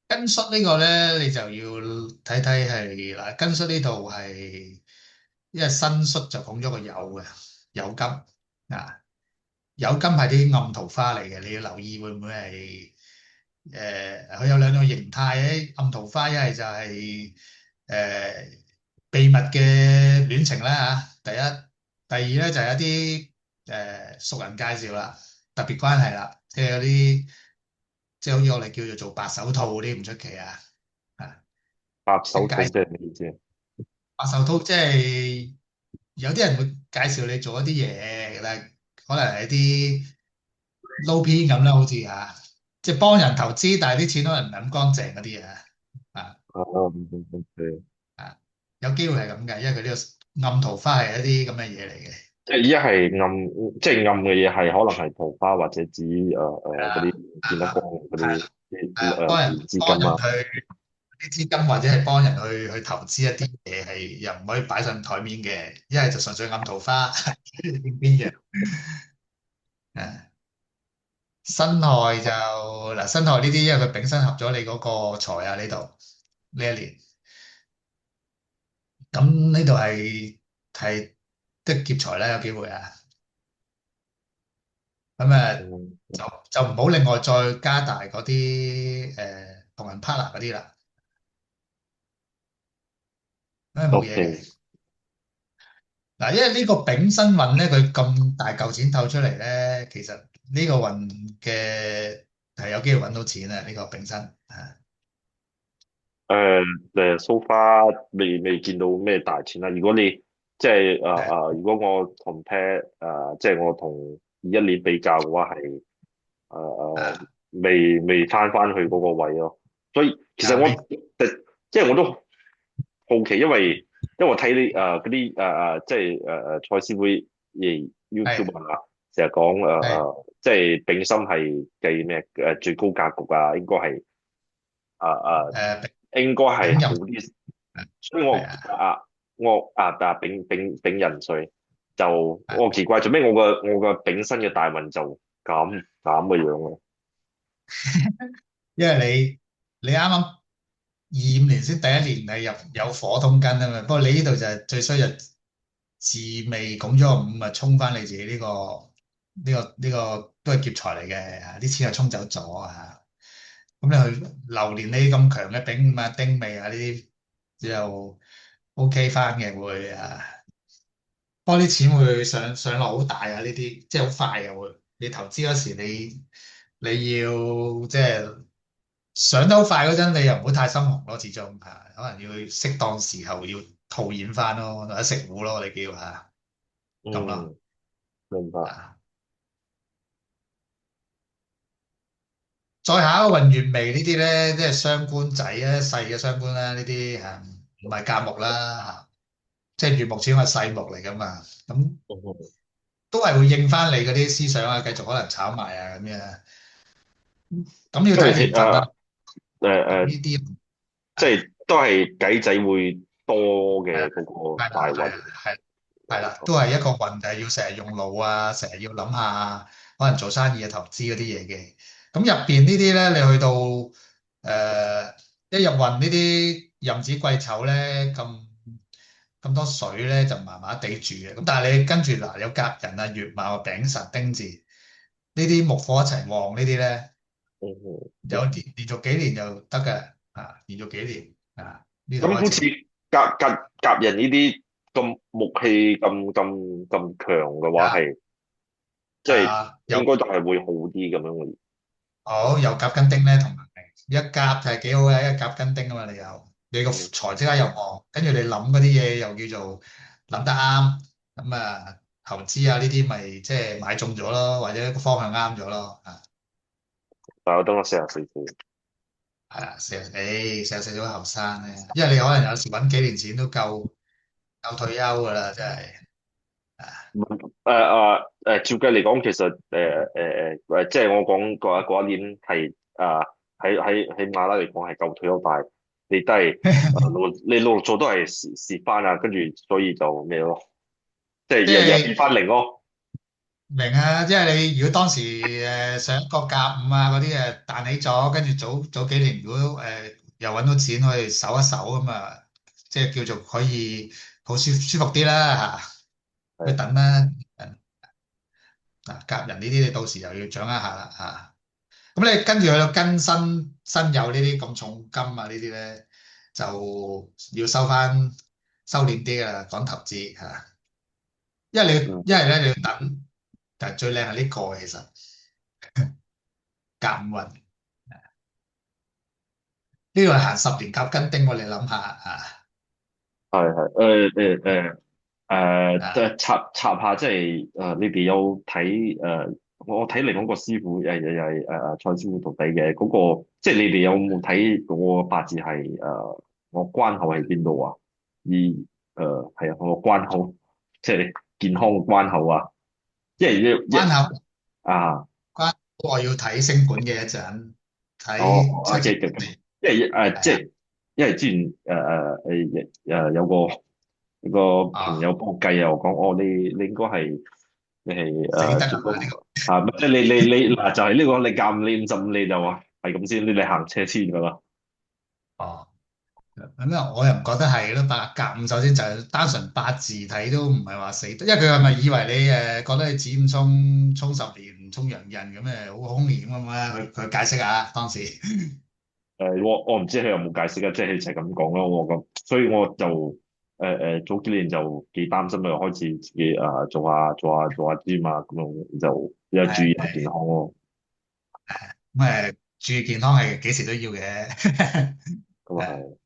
Speaker 1: 庚戌呢個咧，你就要睇睇係嗱，庚戌呢度係因為申戌就捧咗個酉嘅酉金啊，酉金係啲暗桃花嚟嘅，你要留意會唔會係佢有兩種形態嘅暗桃花，一係就係秘密嘅戀情啦嚇，第一，第二咧就係一啲熟人介紹啦，特別關係啦，即係嗰啲即係好似我哋叫做白手套嗰啲唔出奇啊。啊，
Speaker 2: 白
Speaker 1: 即係介
Speaker 2: 手套即係咩意思啊？
Speaker 1: 白手套，即係有啲人會介紹你做一啲嘢，但係可能係一啲撈偏咁啦，好似嚇，即係幫人投資，但係啲錢可能唔係咁乾淨嗰啲啊，啊
Speaker 2: 哦，OK，
Speaker 1: 啊，有機會係咁嘅，因為佢呢個暗桃花係一啲咁嘅嘢嚟嘅。
Speaker 2: 即係一係暗，即係暗嘅嘢係可能係桃花或者指嗰啲
Speaker 1: 啊
Speaker 2: 唔見得光嗰
Speaker 1: 係
Speaker 2: 啲
Speaker 1: 幫人
Speaker 2: 資金啊。
Speaker 1: 去啲資金或者係幫人去投資一啲嘢，係又唔可以擺上台面嘅，一係就純粹暗桃花，邊樣？啊，辛亥就嗱，辛亥呢啲，因為佢丙辛合咗你嗰個財啊，呢度呢一年，咁呢度係的劫財啦，有機會啊，咁
Speaker 2: 嗯，
Speaker 1: 就唔好另外再加大嗰啲同人 partner 嗰啲啦，因為冇嘢
Speaker 2: OK，
Speaker 1: 嘅。嗱，因為呢個丙申運咧，佢咁大嚿錢透出嚟咧，其實呢個運嘅係有機會揾到錢啊！呢個丙申啊，so
Speaker 2: far 未見到咩大錢啦。如果你即係如果我 compare 即係我同二一年比較嘅話，係
Speaker 1: 啊
Speaker 2: 未翻去嗰個位咯。所以其實
Speaker 1: 未
Speaker 2: 即係我都好奇，因為我睇你嗰啲即係蔡師妹
Speaker 1: 係
Speaker 2: YouTube 啊，成日講
Speaker 1: 係
Speaker 2: 即係丙申係計咩最高格局啊，應該係啊啊
Speaker 1: 誒
Speaker 2: 應該係好
Speaker 1: 丙寅
Speaker 2: 啲。所以我
Speaker 1: 係啊
Speaker 2: 丙寅歲就
Speaker 1: 啊，
Speaker 2: 我奇怪做咩我個丙申嘅大運就咁嘅樣啊？
Speaker 1: 因為你啱啱25年先第一年係入有火通根啊嘛，不過你呢度就係最衰就自未拱咗個五啊，衝翻你自己呢個都係劫財嚟嘅，啲錢又衝走咗啊！咁你去流年呢咁強嘅丙午啊、丁未啊呢啲就 OK 翻嘅會啊，不過啲錢會上落好大啊！呢啲即係好快嘅會，你投資嗰時你要即係上得好快嗰陣，你又唔好太心紅咯，始終啊，可能要適當時候要套現翻咯，或者食糊咯，我哋叫嚇咁咯
Speaker 2: 嗯，明白。
Speaker 1: 啊。再下一個運月味呢啲咧，即係雙官仔咧，細嘅雙官啦，呢啲嚇唔係甲木啦嚇，即係月木始終係細木嚟噶嘛，咁
Speaker 2: 嗯
Speaker 1: 都係會應翻你嗰啲思想啊，繼續可能炒賣啊咁樣，咁要
Speaker 2: 因為
Speaker 1: 睇年份啦。咁呢
Speaker 2: 誒
Speaker 1: 啲
Speaker 2: 即
Speaker 1: 啊
Speaker 2: 係都係計仔會多
Speaker 1: 係啊
Speaker 2: 嘅嗰個
Speaker 1: 係啦係
Speaker 2: 大運。
Speaker 1: 啊係啦，都係一個運，就係要成日用腦啊，成日要諗下可能做生意啊、投資嗰啲嘢嘅。咁入邊呢啲咧，你去到一入運呢啲壬子癸丑咧，咁多水咧就麻麻地住嘅。咁但係你跟住嗱有甲寅啊、月卯、丙辰、丁巳呢啲木火一齊旺呢啲咧，
Speaker 2: 嗯
Speaker 1: 有連續幾年就得嘅啊，連續幾年啊呢度
Speaker 2: 咁好似
Speaker 1: 開始
Speaker 2: 甲人呢啲咁木氣咁強嘅話，
Speaker 1: 啊
Speaker 2: 係即係
Speaker 1: 啊有
Speaker 2: 應該都係會好啲咁樣嘅。
Speaker 1: 好有甲跟丁咧同埋。一夾就係幾好嘅，一夾跟丁啊嘛，你個
Speaker 2: 嗯
Speaker 1: 財即刻又旺，跟住你諗嗰啲嘢又叫做諗得啱，咁啊投資啊呢啲咪即係買中咗咯，或者個方向啱咗咯，
Speaker 2: 但係我等我44歲。
Speaker 1: 係啊，四十四都後生咧，因為你可能有時揾幾年錢都夠退休噶啦，真係啊
Speaker 2: 照計嚟講，其實即係我講嗰一年係喺馬拉嚟講係夠退休，但係你都係你陸續做都係蝕翻啊，跟住所以就咩咯，即係
Speaker 1: 即
Speaker 2: 日變
Speaker 1: 係
Speaker 2: 翻零咯。
Speaker 1: 明啊，即係你如果當時上一個甲午啊嗰啲彈起咗，跟住早幾年如果又揾到錢可以守一守咁啊，即係叫做可以好舒服啲啦嚇，去
Speaker 2: 係
Speaker 1: 等啦。嗱，甲人呢啲你到時又要掌握下啦嚇。咁你跟住去到跟新有呢啲咁重金啊呢啲咧，就要收斂啲噶啦，講投資嚇。
Speaker 2: 嗯
Speaker 1: 因為咧你要等，但係最靚係呢個其實甲午運。呢個係行10年夾跟丁喎，你諗下
Speaker 2: 即
Speaker 1: 啊
Speaker 2: 係插下，即係你哋有睇我睇另外一個師傅又係蔡師傅徒弟嘅嗰個，即係你哋有冇睇嗰個八字係我關口喺邊度啊？係啊，我關口即係健康嘅關口啊，因為
Speaker 1: 關口
Speaker 2: 啊。
Speaker 1: 關口我要睇星盤嘅一陣，睇
Speaker 2: 哦，
Speaker 1: 出
Speaker 2: 即係咁，因為
Speaker 1: 係啊，
Speaker 2: 即係因為之前有個朋
Speaker 1: 啊
Speaker 2: 友幫我計啊，我講哦，你應該係你係
Speaker 1: 死得
Speaker 2: 做到
Speaker 1: 啊嘛呢個
Speaker 2: 即係你嗱就係呢個你夾你55你就話係咁先，你行車先噶啦。
Speaker 1: 哦，咁啊我又唔覺得係咯，甲午首先就係單純八字睇都唔係話死得，因為佢係咪以為你覺得你子午衝10年唔衝羊刃咁好空年咁啊？佢解釋下當時
Speaker 2: 我唔知佢有冇解釋啊，即係佢就係咁講咯。我咁，所以我就早幾年就幾擔心啊，開始自己做下 gym 啊，咁樣就要注意下健
Speaker 1: 係
Speaker 2: 康咯。
Speaker 1: 咁注意健康係幾時都要嘅。
Speaker 2: 咁啊係。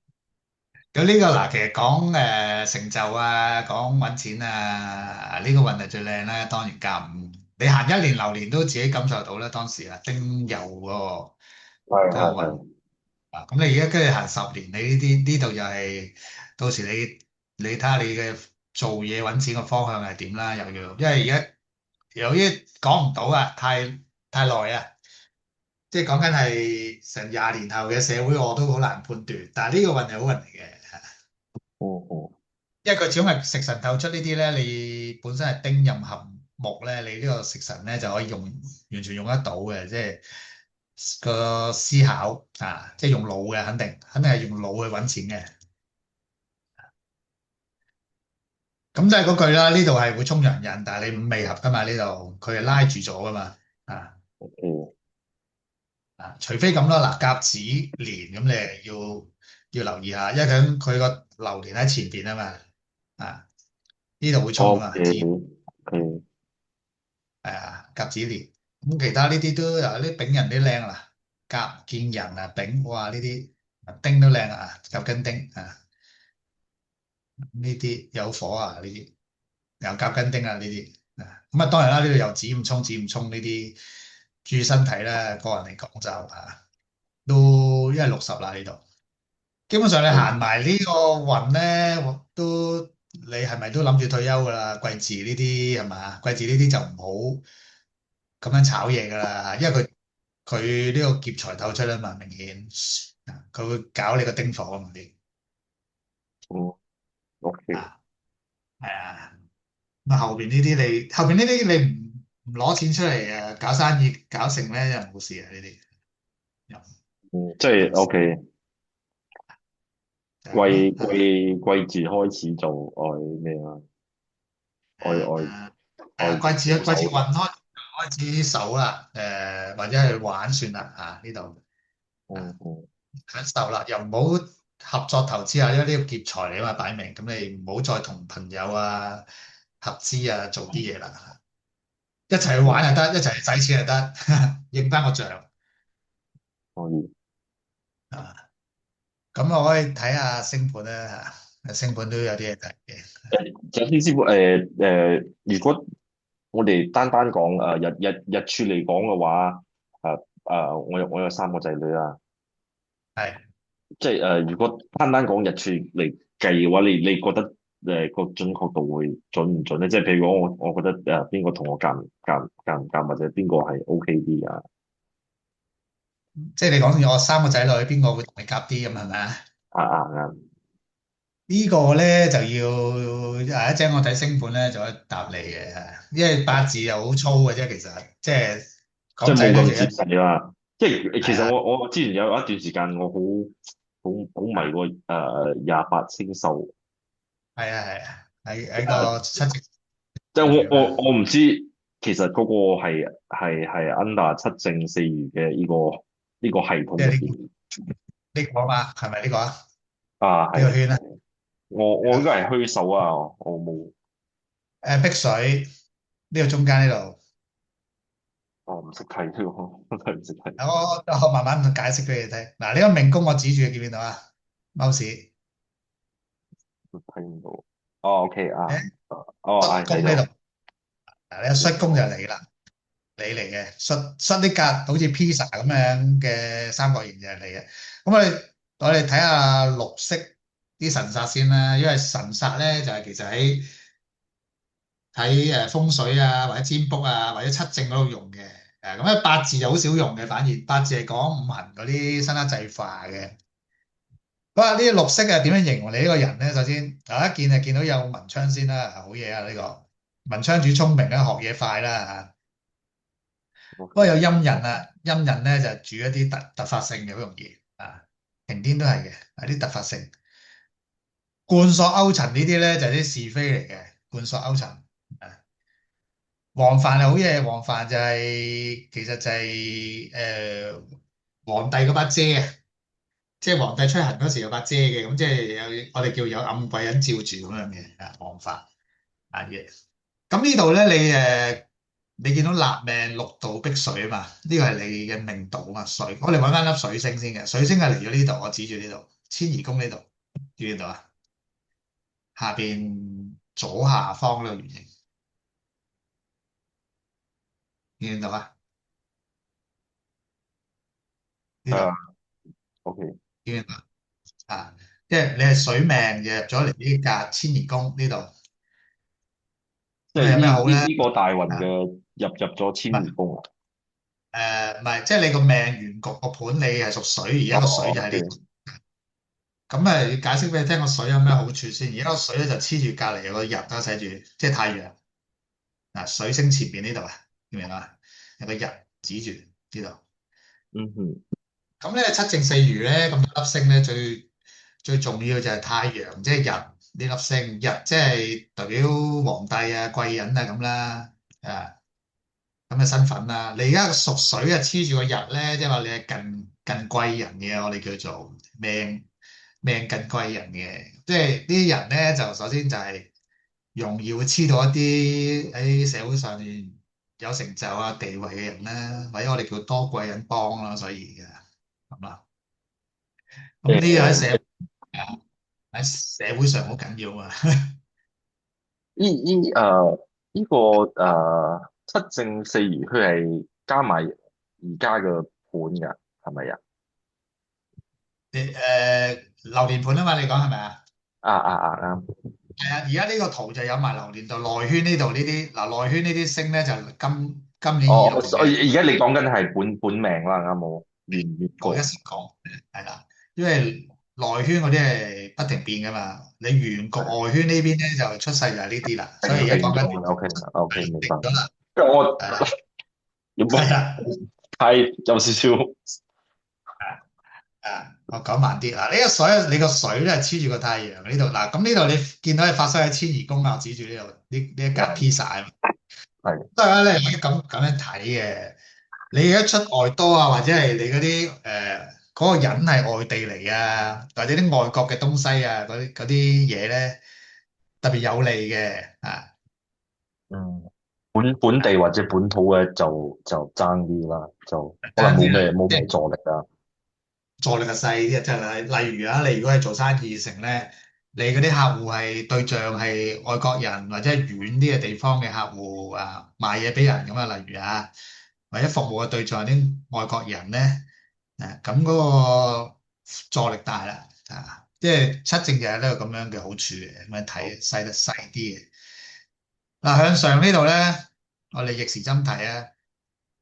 Speaker 1: 咁呢個嗱，其實講成就啊，講揾錢啊，呢個運係最靚啦。當然甲午，你行一年流年都自己感受到啦。當時啊，丁酉嗰個運
Speaker 2: 係。
Speaker 1: 啊，咁你而家跟住行10年，你呢度又係到時你睇下你嘅做嘢揾錢嘅方向係點啦，又要，因為而家有啲講唔到啊，太耐啊，即係講緊係成20年後嘅社會，我都好難判斷。但係呢個運係好運嚟嘅。
Speaker 2: 嗯嗯。
Speaker 1: 因為佢始終係食神透出呢啲咧，你本身係丁壬合木咧，你呢個食神咧就可以完全用得到嘅，即係個思考啊，即係用腦嘅，肯定係用腦去揾錢嘅。咁即係嗰句啦，呢度係會沖洋印，但係你五味合噶嘛，呢度佢係拉住咗噶嘛，啊
Speaker 2: 嗯。
Speaker 1: 除非咁咯，嗱甲子年咁你係要留意下，因為佢個流年喺前邊啊嘛，啊呢度會沖啊嘛，OK。
Speaker 2: OK。
Speaker 1: 係啊，甲子年，咁其他呢啲都有啲丙人啲靚啦，甲見人啊，丙，哇呢啲丁都靚啊，甲跟丁啊，呢啲有火啊，呢啲有甲跟丁啊，呢啲咁啊當然啦，呢度有子午衝呢啲注意身體啦，個人嚟講就都因為60啦呢度，基本上你行
Speaker 2: 嗯。
Speaker 1: 埋呢個運咧，你係咪都諗住退休噶啦？貴字呢啲係嘛？貴字呢啲就唔好咁樣炒嘢噶啦，因為佢呢個劫財透出啊嘛，明顯佢會搞你個丁火啊嘛啲
Speaker 2: 嗯。OK。
Speaker 1: 啊，係啊，咁啊後邊呢啲你唔攞錢出嚟搞生意搞成咧就冇事啊呢啲，又
Speaker 2: 嗯，即係 OK。
Speaker 1: 就係咁咯，
Speaker 2: 季節開始就愛咩啊？愛愛
Speaker 1: 季節
Speaker 2: 手。
Speaker 1: 開始手啦，或者係玩算啦呢度啊
Speaker 2: 嗯嗯。
Speaker 1: 享受啦，又唔好合作投資啊，因為呢個劫財嚟啊嘛，擺明咁你唔好再同朋友合資做啲嘢啦。一齊去玩
Speaker 2: 嗯。
Speaker 1: 就得，一齊去使錢就得，應翻個賬。
Speaker 2: 可以。
Speaker 1: 啊，咁我可以睇下星盤啦嚇，星盤都有啲嘢睇嘅。
Speaker 2: 首先師傅，如果我哋單單講日柱嚟講嘅話，我有三個仔女啦，
Speaker 1: 係，
Speaker 2: 即係如果單單講日柱嚟計嘅話，你覺得個準確度會準唔準咧？即係譬如講我覺得邊個同我夾唔夾，或者邊個係 OK 啲啊？
Speaker 1: 即係你講我三個仔女，邊個會同你夾啲咁係咪啊？
Speaker 2: 啱。
Speaker 1: 呢個咧就要一陣我睇星盤咧就可以答你嘅，因為八字又好粗嘅啫，其實即係
Speaker 2: 即係
Speaker 1: 講仔女就一
Speaker 2: 冇咁仔細啦。即係其實
Speaker 1: 係啊，
Speaker 2: 我之前有一段時間我好迷
Speaker 1: 啊
Speaker 2: 個28星宿。
Speaker 1: 喺
Speaker 2: 誒，
Speaker 1: 個七夕
Speaker 2: 即係我
Speaker 1: 住啊嘛，
Speaker 2: 我我唔知其實嗰個係 under 7正4餘嘅呢個系統
Speaker 1: 即係呢
Speaker 2: 入邊
Speaker 1: 呢個啊嘛，係咪呢個啊？
Speaker 2: 啊。係啊，
Speaker 1: 呢個圈啊，
Speaker 2: 我應該係虛手啊，我冇。
Speaker 1: 碧水呢個中間呢度，
Speaker 2: 我唔識睇呢個，真係唔識睇。
Speaker 1: 我慢慢解釋俾你聽。嗱，呢個命宮我指住見唔見到啊？mouse
Speaker 2: 睇唔到。哦，OK 啊。
Speaker 1: 誒，
Speaker 2: 哦，
Speaker 1: 戌宮呢度，
Speaker 2: 睇到。
Speaker 1: 嗱，呢個戌宮就你啦。你嚟嘅，率呢格好似披薩咁樣嘅三角形就係你嘅。咁我哋睇下綠色啲神煞先啦，因為神煞咧就係其實喺風水啊，或者占卜啊，或者七正嗰度用嘅。咁咧八字就好少用嘅，反而八字係講五行嗰啲生克制化嘅。好啊，呢啲綠色啊點樣形容你呢個人咧？首先，一見就見到有文昌先啦，好嘢啊呢個文昌主聰明啦，學嘢快啦嚇。不過有陰人啊，陰人咧就主一啲突發性嘅，好容易啊，晴天都係嘅，有啲突發性。貫索勾陳呢啲咧就係啲是非嚟嘅，貫索勾陳。啊，黃幡係好嘢，黃幡就係、其實就係、皇帝嗰把遮啊，即係皇帝出行嗰時有把遮嘅，咁即係我哋叫有暗貴人照住咁樣嘅啊，黃幡啊嘅。咁呢度咧，你見到立命六道碧水啊嘛？呢個係你嘅命道啊嘛，水。我哋揾翻粒水星先嘅，水星係嚟咗呢度，我指住呢度，遷移宮呢度，見唔見到啊？下邊左下方呢個圓形，見唔見到啊？呢
Speaker 2: 誒
Speaker 1: 度
Speaker 2: ，OK。
Speaker 1: 見唔見到啊？即係你係水命就入咗嚟呢格遷移宮呢度，咁有
Speaker 2: 即係呢
Speaker 1: 咩好咧？
Speaker 2: 呢個大運嘅
Speaker 1: 啊，
Speaker 2: 入咗
Speaker 1: 唔係
Speaker 2: 遷移宮啊。
Speaker 1: 唔係，即係你個命原局個盤你係屬水，而家個水
Speaker 2: 哦，OK。
Speaker 1: 就喺呢。咁要解釋俾你聽個水有咩好處先。而家個水咧就黐住隔離有個日啦，寫住即係太陽嗱，水星前邊呢度啊，見唔見啊？有個日指住呢度。
Speaker 2: 嗯哼。
Speaker 1: 咁咧七正四餘咧，咁多粒星咧最重要就係太陽，即係日呢粒星。日即係代表皇帝啊、貴人啊咁啦，啊咁嘅身份啦。你而家屬水啊，黐住個日咧，即係話你係近貴人嘅，我哋叫做命近貴人嘅，即係呢啲人咧就首先就係容易會黐到一啲喺社會上面有成就啊地位嘅人啦，或者我哋叫多貴人幫啦，所以嘅咁啦。咁呢個喺
Speaker 2: 誒，
Speaker 1: 社會上好緊要啊。
Speaker 2: 呢個7正4餘，佢係加埋而家嘅盤㗎，係咪啊？
Speaker 1: 流年盤啊嘛，你講係咪啊？
Speaker 2: 啱。
Speaker 1: 係啊，而家呢個圖就有埋流年度內圈呢度呢啲嗱，內圈呢啲星咧就今年
Speaker 2: 哦，
Speaker 1: 移動嘅。
Speaker 2: 所以而家你講緊係本命啦，啱冇？月
Speaker 1: 我一
Speaker 2: 過。
Speaker 1: 時講係啦，因為內圈嗰啲係不停變噶嘛，你原局
Speaker 2: 係
Speaker 1: 外圈呢邊咧就出世就係呢啲啦，所以而家講緊
Speaker 2: 定咗，OK OK，明白。
Speaker 1: 定咗啦，
Speaker 2: 因為我
Speaker 1: 係啦，
Speaker 2: 有冇
Speaker 1: 係啦，
Speaker 2: 太有少少。
Speaker 1: 我講慢啲嗱，你個水咧黐住個太陽呢度嗱，咁呢度你見到係發生喺遷移宮啊，指住呢度呢一格披薩啊，
Speaker 2: 係
Speaker 1: 當然咧可以咁樣睇嘅，你一出外多啊，或者係你嗰啲嗰個人係外地嚟啊，或者啲外國嘅東西啊，嗰啲嘢咧。特別有利嘅啊，
Speaker 2: 嗯，本地或者本土嘅就爭啲啦，就可能
Speaker 1: 爭啲啦，
Speaker 2: 冇咩
Speaker 1: 即係
Speaker 2: 助力啦。
Speaker 1: 助力係細啲，即係例如啊，你如果係做生意成咧，你嗰啲客戶係對象係外國人或者係遠啲嘅地方嘅客戶啊，賣嘢俾人咁啊，例如啊，或者服務嘅對象係啲外國人咧，咁嗰個助力大啦，即係七正就係呢個咁樣嘅好處嘅，咁樣睇細得細啲嘅。嗱，向上呢度咧，我哋逆時針睇啊，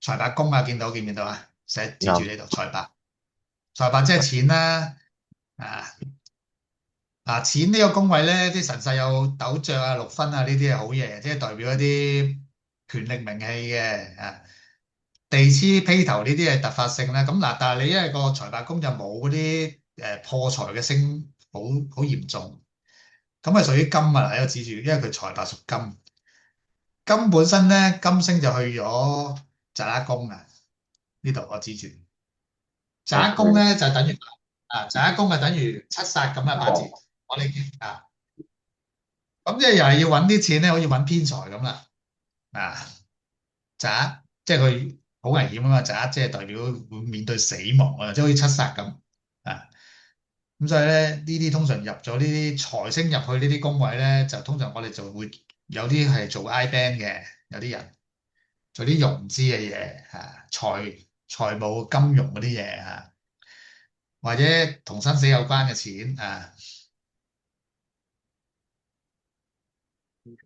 Speaker 1: 財帛宮啊，見唔見到啊？寫指住
Speaker 2: 啱。
Speaker 1: 呢度財帛，財帛即係錢啦。啊，嗱，錢呢個宮位咧，啲神勢有斗爵啊、六分啊，呢啲係好嘢，即係代表一啲權力名氣嘅啊。地支披頭呢啲係突發性啦。咁嗱，但係你因為個財帛宮就冇嗰啲破財嘅星，好嚴重，咁係屬於金啊。嗱，呢個指住，因為佢財帛屬金，金本身咧金星就去咗宅厄宮啊。呢度我指住宅厄宮
Speaker 2: OK。
Speaker 1: 咧就等於宅厄宮係等於七殺咁嘅八字，我哋啊。咁即係又係要揾啲錢咧，好似揾偏財咁啦。啊，渣即係佢好危險啊嘛，渣即係代表會面對死亡啊，即係好似七殺咁啊。咁所以咧，呢啲通常入咗呢啲財星入去呢啲宮位咧，就通常我哋就會有啲係做 I band 嘅，有啲人做啲融資嘅嘢財務金融嗰啲嘢或者同生死有關嘅錢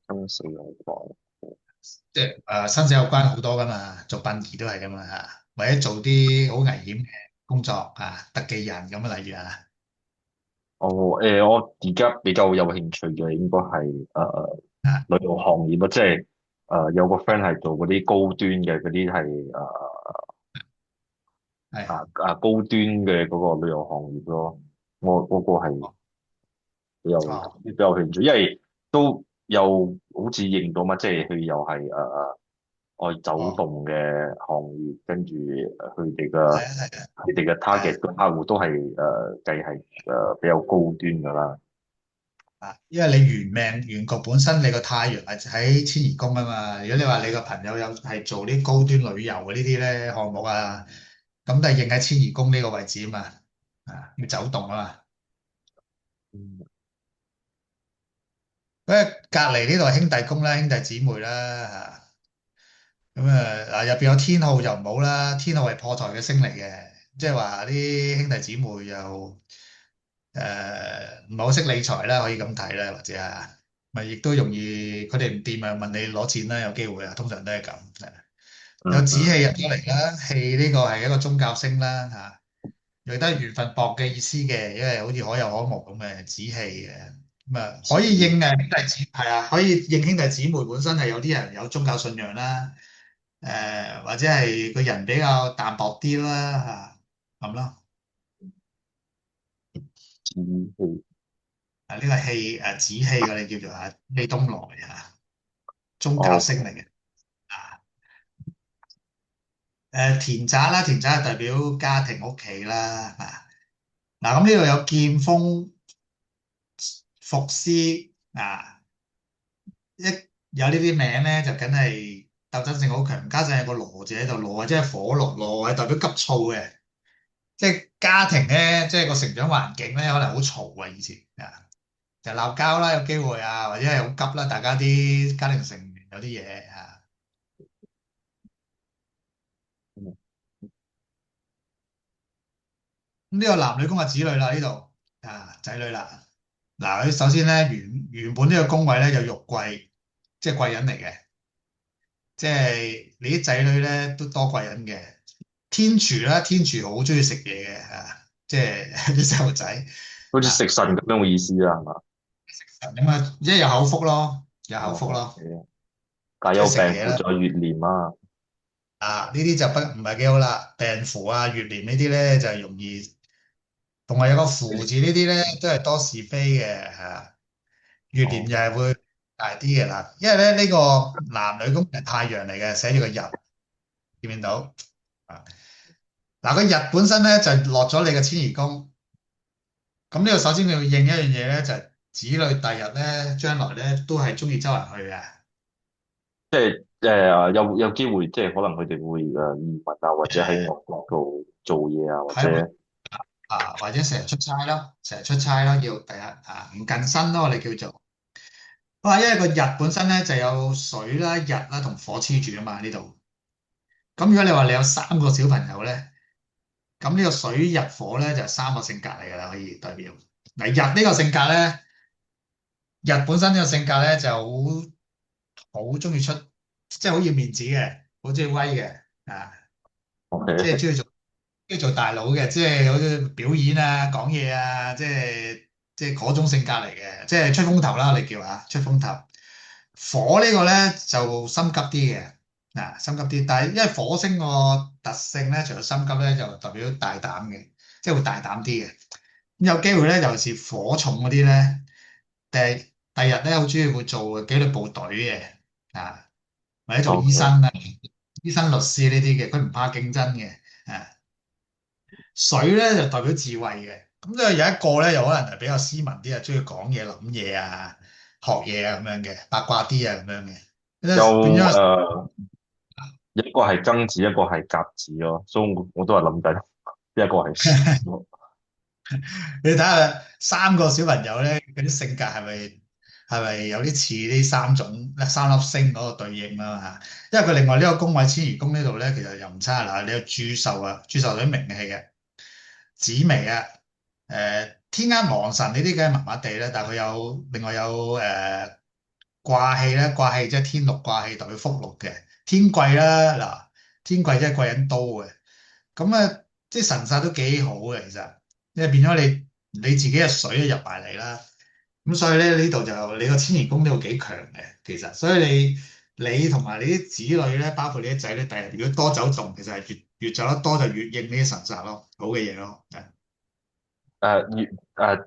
Speaker 2: 生死有關。
Speaker 1: 即係生死有關好多噶嘛，做殯儀都係噶嘛或者做啲好危險嘅工作特技人咁啊，例如
Speaker 2: 哦，我而家比較有興趣嘅應該係
Speaker 1: 啊
Speaker 2: 旅遊行業咯，即係有個 friend 係做嗰啲高端嘅嗰啲係
Speaker 1: 係
Speaker 2: 高端嘅嗰個旅遊行業咯。我嗰個係
Speaker 1: 哦哦
Speaker 2: 比較有興趣，因為都有好似認到嘛，即係佢又係愛走
Speaker 1: 哦
Speaker 2: 動嘅行業，跟住
Speaker 1: 係啊係啊
Speaker 2: 佢哋嘅
Speaker 1: 係
Speaker 2: target 嘅客戶都係計係比較高端噶啦。
Speaker 1: 因為你原局本身你個太陽係喺遷移宮啊嘛，如果你話你個朋友有係做啲高端旅遊嘅呢啲咧項目咁都係應喺遷移宮呢個位置啊嘛，要走動啊嘛。
Speaker 2: 嗯。
Speaker 1: 咁隔離呢度係兄弟宮啦，兄弟姊妹啦咁入邊有天后就唔好啦，天后係破財嘅星嚟嘅，即係話啲兄弟姊妹又唔係好識理財啦，可以咁睇啦，或者咪亦都容易佢哋唔掂啊，問你攞錢啦，有機會通常都係咁。有
Speaker 2: 嗯嗯。
Speaker 1: 子氣入咗嚟啦，氣呢個係一個宗教星啦亦都係緣分薄嘅意思嘅，因為好似可有可無咁嘅子氣嘅，咁可以應兄弟姊係可以應兄弟姊妹本身係有啲人有宗教信仰啦。或者係個人比較淡薄啲啦咁咯。
Speaker 2: 嗯。
Speaker 1: 呢個氣子氣我哋叫做氣東來宗教
Speaker 2: 哦。
Speaker 1: 星嚟嘅啊。田宅啦，田宅係代表家庭屋企啦嗱，咁呢度有劍鋒伏屍一有呢啲名咧就梗係鬥爭性好強，加上有個羅字喺度，羅即係火爐，羅係代表急躁嘅。即係家庭咧，即係個成長環境咧，可能好嘈以前就鬧交啦，有機會或者係好急啦，大家啲家庭成員有啲嘢
Speaker 2: 嗯。
Speaker 1: 咁呢個男女宮嘅子女啦，呢度仔女啦。嗱，佢首先咧原本呢個宮位咧有玉貴，即係貴人嚟嘅，即係你啲仔女咧都多貴人嘅。天廚啦，天廚好中意食嘢嘅即係啲細路仔
Speaker 2: 好似食
Speaker 1: 啊
Speaker 2: 神咁樣嘅意思啦，係嘛？
Speaker 1: 即係有口福咯，有口福
Speaker 2: 哦
Speaker 1: 咯，，OK。
Speaker 2: 解
Speaker 1: 即係
Speaker 2: 憂病
Speaker 1: 食嘢啦。
Speaker 2: 苦在月年啊。
Speaker 1: 呢啲就唔係幾好啦，病符月年呢啲咧就係容易，同埋有個符字呢啲咧都係多是非嘅月年就
Speaker 2: 哦。
Speaker 1: 係會大啲嘅啦，因為咧呢個男女宮係太陽嚟嘅，寫住個日，見唔見到嗱，個日本身咧就落咗你嘅遷移宮，咁呢個首先佢要認一樣嘢咧，就係子女第日咧將來咧都係中意周圍去嘅。
Speaker 2: 即係有機會，即係可能佢哋會移民啊，或者喺外國度做嘢啊，或者
Speaker 1: 喺或者成日出差咯，成日出差咯，要第一唔近身咯，我哋叫做。因為個日本身咧就有水啦、日啦同火黐住啊嘛呢度。咁如果你話你有三個小朋友咧，咁呢個水日火咧就係三個性格嚟噶啦，可以代表。嗱，日呢個性格咧，日本身呢個性格咧就好中意出，即係好要面子嘅，好中意威嘅啊，即係
Speaker 2: OK，
Speaker 1: 中意做大佬嘅，即係好似表演啊、講嘢啊，即係嗰種性格嚟嘅，即係出風頭啦，我哋叫出風頭。火呢個咧就心急啲嘅，心急啲，但係因為火星個特性咧，除咗心急咧，就代表大膽嘅，即係會大膽啲嘅。咁有機會咧，尤其是火重嗰啲咧，第日咧好中意會做紀律部隊嘅，啊，或者做醫
Speaker 2: OK，
Speaker 1: 生啊、醫生、律師呢啲嘅，佢唔怕競爭嘅，啊。水咧就代表智慧嘅，咁咧有一個咧又可能係比較斯文啲啊，中意講嘢、諗嘢啊、學嘢啊咁樣嘅，八卦啲啊咁樣嘅，
Speaker 2: 有
Speaker 1: 咁變咗
Speaker 2: 一個係庚子，一個係甲子咯，所以我都係諗緊邊一個係先咯。
Speaker 1: 你睇下三個小朋友咧，嗰啲性格係咪有啲似呢三粒星嗰個對應啦嚇？因為佢另外呢個宮位遷移宮呢度咧，其實又唔差嗱，你有祝壽啊，祝壽有啲名氣嘅。紫微啊，天厄亡神呢啲梗係麻麻地啦，但係佢有另外有卦氣咧，卦氣即係天祿卦氣代表福祿嘅，天貴啦嗱，天貴即係貴人多嘅，咁即係神煞都幾好嘅其實，因為變咗你自己嘅水入埋嚟啦，咁所以咧呢度就你個遷移宮呢度幾強嘅其實，所以你同埋你啲子女咧，包括你啲仔女，第日如果多走動，其實係越走得多就越應呢啲神煞咯，好嘅嘢咯。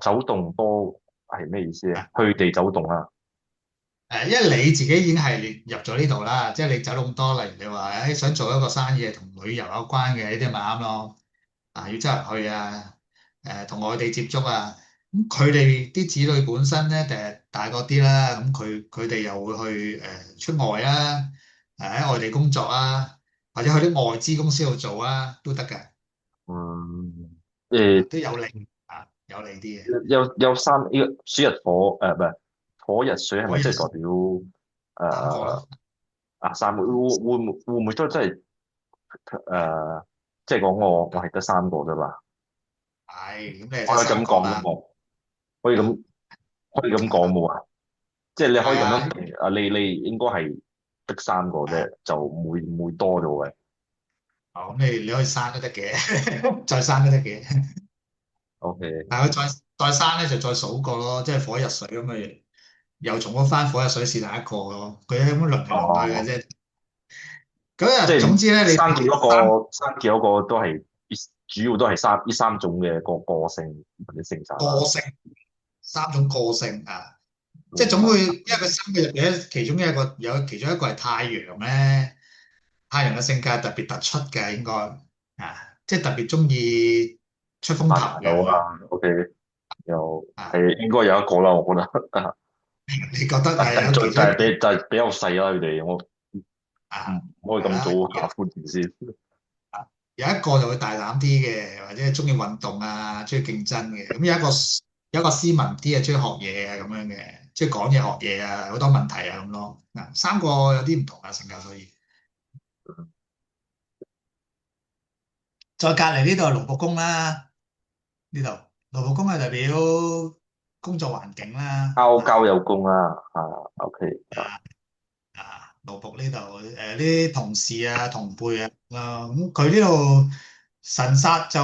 Speaker 2: 走動多係咩意思啊？去地走動啊？
Speaker 1: 因為你自己已經係入咗呢度啦，即係你走咁多，例如你話想做一個生意同旅遊有關嘅呢啲咪啱咯。要周圍去啊，同外地接觸啊，咁佢哋啲子女本身咧，第日大個啲啦，咁佢哋又會去出外啊，喺外地工作啊，或者去啲外資公司度做啊，都得㗎，
Speaker 2: 嗯，誒
Speaker 1: 都有利有利啲嘅。
Speaker 2: 有呢個暑日火唔係火日水係咪
Speaker 1: 可以
Speaker 2: 即係代表
Speaker 1: 三個咯，
Speaker 2: 三個會唔會都真係誒即係講我係得三個啫嘛？
Speaker 1: 係咁你就
Speaker 2: 可以咁
Speaker 1: 三個啦，
Speaker 2: 講嘅冇？可以咁可以咁講冇啊？即係你可以咁
Speaker 1: 係啊，
Speaker 2: 樣評你應該係得三個啫，就唔會多咗嘅。
Speaker 1: 咁你可以生都得嘅，再生都得嘅。
Speaker 2: OK，
Speaker 1: 但係佢再生咧就再數個咯，即係火日水咁嘅，又重複翻火日水是第一個咯，佢咁樣輪嚟輪去嘅
Speaker 2: 哦，
Speaker 1: 啫。咁總
Speaker 2: 即係
Speaker 1: 之咧你三
Speaker 2: 生幾多個都係主要都係呢三種嘅個性或者性格啦。
Speaker 1: 個性三種個性啊，即係
Speaker 2: 明白。
Speaker 1: 總會因為佢三個入邊咧，其中一個係太陽咧，太陽嘅性格係特別突出嘅應該即係特別中意出風
Speaker 2: 發
Speaker 1: 頭嘅佢
Speaker 2: 大佬啊，OK，又
Speaker 1: 啊，
Speaker 2: 係應該有一個啦，我覺得。
Speaker 1: 你覺得
Speaker 2: 但係就
Speaker 1: 有其中一個
Speaker 2: 比較細啦，佢哋我唔可以咁
Speaker 1: 係啦？
Speaker 2: 早下判斷先。
Speaker 1: 有一個就會大膽啲嘅，或者係中意運動啊，中意競爭嘅。咁有一個斯文啲啊，中意學嘢啊咁樣嘅，中意講嘢學嘢啊，好多問題啊咁咯。三個有啲唔同嘅性格，所以再隔離呢度係龍僕宮啦，呢度龍僕宮係代表工作環境啦。
Speaker 2: 交有功啦，OK，
Speaker 1: 羅卜呢度啲同事啊、同輩啊，咁佢呢度神煞就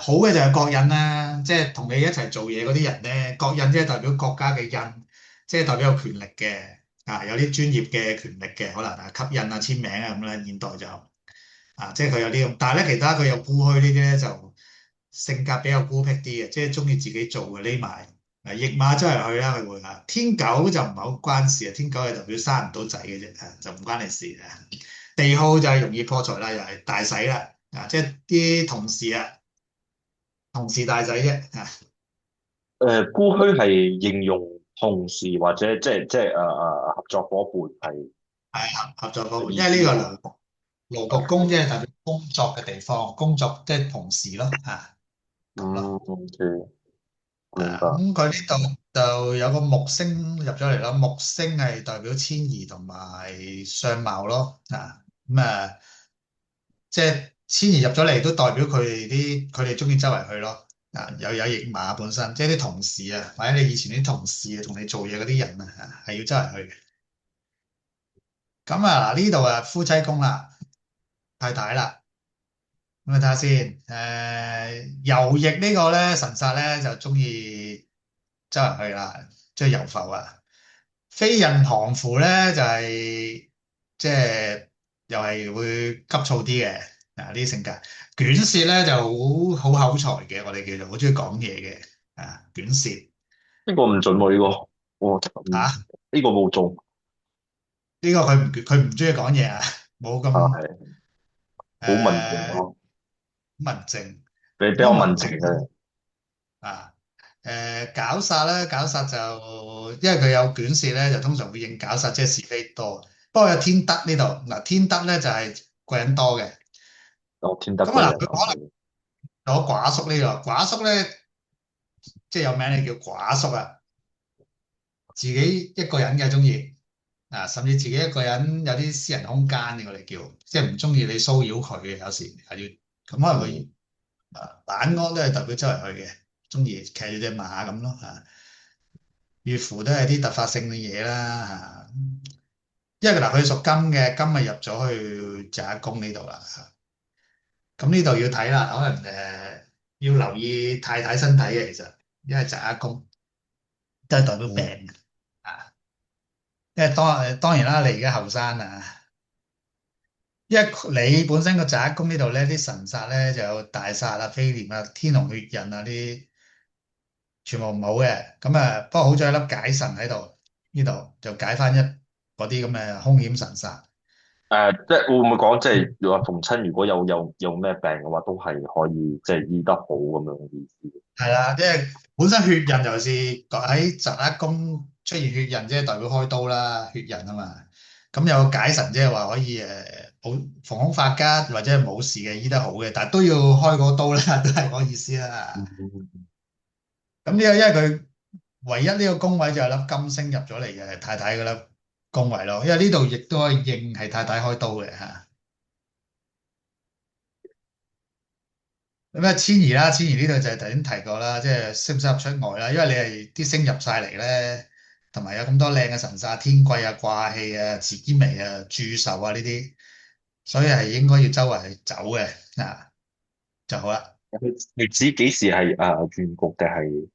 Speaker 1: 好嘅就係國印啦，即係同你一齊做嘢嗰啲人咧，國印即係代表國家嘅印，即係代表有權力嘅有啲專業嘅權力嘅，可能吸印啊、簽名啊咁啦，現代就即係佢有啲咁，但係咧其他佢有孤虛呢啲咧就性格比較孤僻啲嘅，即係中意自己做嘅匿埋。驛馬周圍去啦，佢會天狗就唔係好關事啊，天狗係代表生唔到仔嘅啫，就唔關你事啊。地耗就係容易破財啦，又係大洗啦，即係啲同事同事大洗啫，
Speaker 2: 孤虛係形容同事或者即係合作伙伴係
Speaker 1: 係合作伙伴，因
Speaker 2: 嘅意
Speaker 1: 為呢個係
Speaker 2: 思啊。
Speaker 1: 龍勞個工即係代表工作嘅地方，工作即係同事咯，咁
Speaker 2: 嗯
Speaker 1: 咯。
Speaker 2: ，OK，明白。
Speaker 1: 咁佢呢度就有個木星入咗嚟咯，木星係代表遷移同埋相貌咯，即係遷移入咗嚟都代表佢哋中意周圍去咯，有驛馬本身，即係啲同事啊，或者你以前啲同事啊，同你做嘢嗰啲人啊，係要周圍去嘅。咁啊嗱，呢度啊夫妻宮啦，太太啦。咁啊睇下先，游逆呢個咧神煞咧就中意周圍去啦，即係遊浮啊。飛印旁符咧就係即係又係會急躁啲嘅，呢啲性格。卷舌咧就好口才嘅，我哋叫做好中意講嘢嘅，卷舌
Speaker 2: 呢個唔準喎，呢個，我
Speaker 1: 啊。
Speaker 2: 呢個冇中。
Speaker 1: 呢個佢唔中意講嘢啊，冇咁
Speaker 2: 係好文靜
Speaker 1: 誒
Speaker 2: 咯，
Speaker 1: 文靜，
Speaker 2: 比較文
Speaker 1: 冇咁文靜
Speaker 2: 靜嘅。
Speaker 1: 啊。搞殺咧，搞殺就因為佢有卷舌咧，就通常會應搞殺，即係是非多。不過有天德呢度，嗱天德咧就係貴人多嘅。
Speaker 2: 有天得
Speaker 1: 咁啊嗱，
Speaker 2: 貴人
Speaker 1: 佢可能攞寡宿呢個，寡宿咧即係有名咧叫寡宿啊，自己一個人嘅中意甚至自己一個人有啲私人空間嘅，我哋叫即係唔中意你騷擾佢嘅，有時係要咁可能佢
Speaker 2: 嗯
Speaker 1: 懶安都係代表周圍去嘅，中意騎住隻馬咁咯越乎都係啲突發性嘅嘢啦因為嗱佢屬金嘅，金咪入咗去宅宮呢度啦咁呢度要睇啦，可能要留意太太身體嘅，其實因為宅宮都係代表病
Speaker 2: 嗯
Speaker 1: 嘅因為當然啦，你而家後生因為你本身個宅宮呢度咧，啲神煞咧就有大煞啊、飛廉啊、天龍血印啊啲，全部唔好嘅。咁不過好在有粒解神喺度，呢度就解翻嗰啲咁嘅凶險神煞。
Speaker 2: 即係會唔會講，即係如果話逢親如果有咩病嘅話，都係可以即係醫得好咁樣嘅意思。
Speaker 1: 係啦，即係本身血印尤其是喺宅宮出現血印，即係代表開刀啦，血印啊嘛。咁有解神即係話可以保逢凶化吉或者係冇事嘅醫得好嘅，但係都要開個刀啦，都係嗰個意思啦。
Speaker 2: 嗯
Speaker 1: 咁呢個因為佢唯一呢個宮位就係粒金星入咗嚟嘅太太嗰粒宮位咯，因為呢度亦都可以認係太太開刀嘅咁遷移啦，遷移呢度就係頭先提過啦，即係適唔適合出外啦，因為你係啲星入晒嚟咧，同埋有咁多靚嘅神煞、天貴啊、卦氣啊、紫微啊、祝壽啊呢啲，所以係應該要周圍走嘅就好啦。
Speaker 2: 你指幾時係原局定係？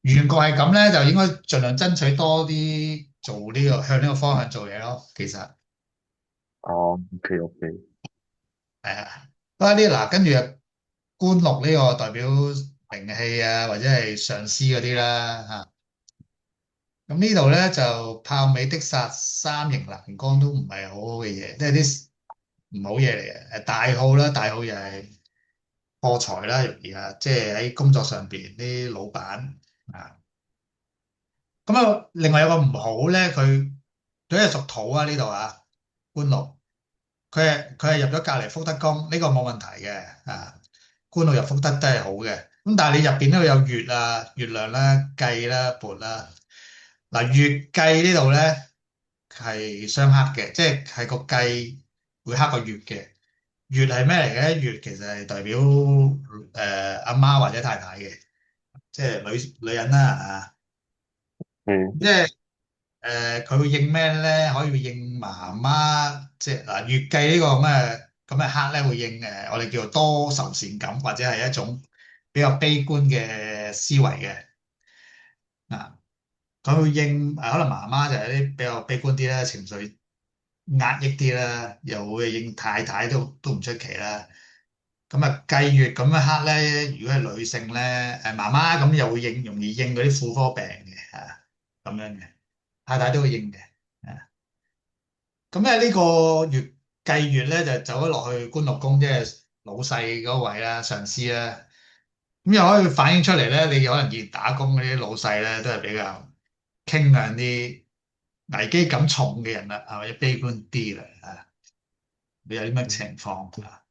Speaker 1: 原局係咁咧，就應該盡量爭取多啲做向呢個方向做嘢咯。其實
Speaker 2: 哦，OK OK。
Speaker 1: 係不過嗱，跟住官祿呢個代表名氣啊，或者係上司嗰啲啦咁呢度咧就豹尾的煞三刑欄杆都唔係好好嘅嘢，即係啲唔好嘢嚟嘅。大號啦，大號又係破財啦，容易即係喺工作上邊啲老闆啊。咁另外有個唔好咧，佢係屬土呢度官祿，佢係入咗隔離福德宮，呢個冇問題嘅官祿入福德都係好嘅。咁但係你入邊都有月月亮啦、計啦、撥啦。嗱，月計呢度咧係相克嘅，即係個計會克個月嘅。月係咩嚟嘅？月其實係代表阿媽或者太太嘅，即係女人啦
Speaker 2: 嗯
Speaker 1: 即係佢會應咩咧？可以應媽媽，即係嗱月計呢個咁嘅克咧，會應我哋叫做多愁善感，或者係一種比較悲觀嘅思維嘅啊。佢會應可能媽媽就係啲比較悲觀啲啦，情緒壓抑啲啦，又會應太太都唔出奇啦。咁計月咁樣克咧，如果係女性咧，媽媽咁又會容易應嗰啲婦科病嘅咁樣嘅，太太都會應嘅咁呢個月計月咧就走咗落去官祿宮，即係老細嗰位啦，上司啦。咁又可以反映出嚟咧，你可能見打工嗰啲老細咧都係比較傾向啲危機感重嘅人啦，係咪悲觀啲啦會有啲咩情況啊？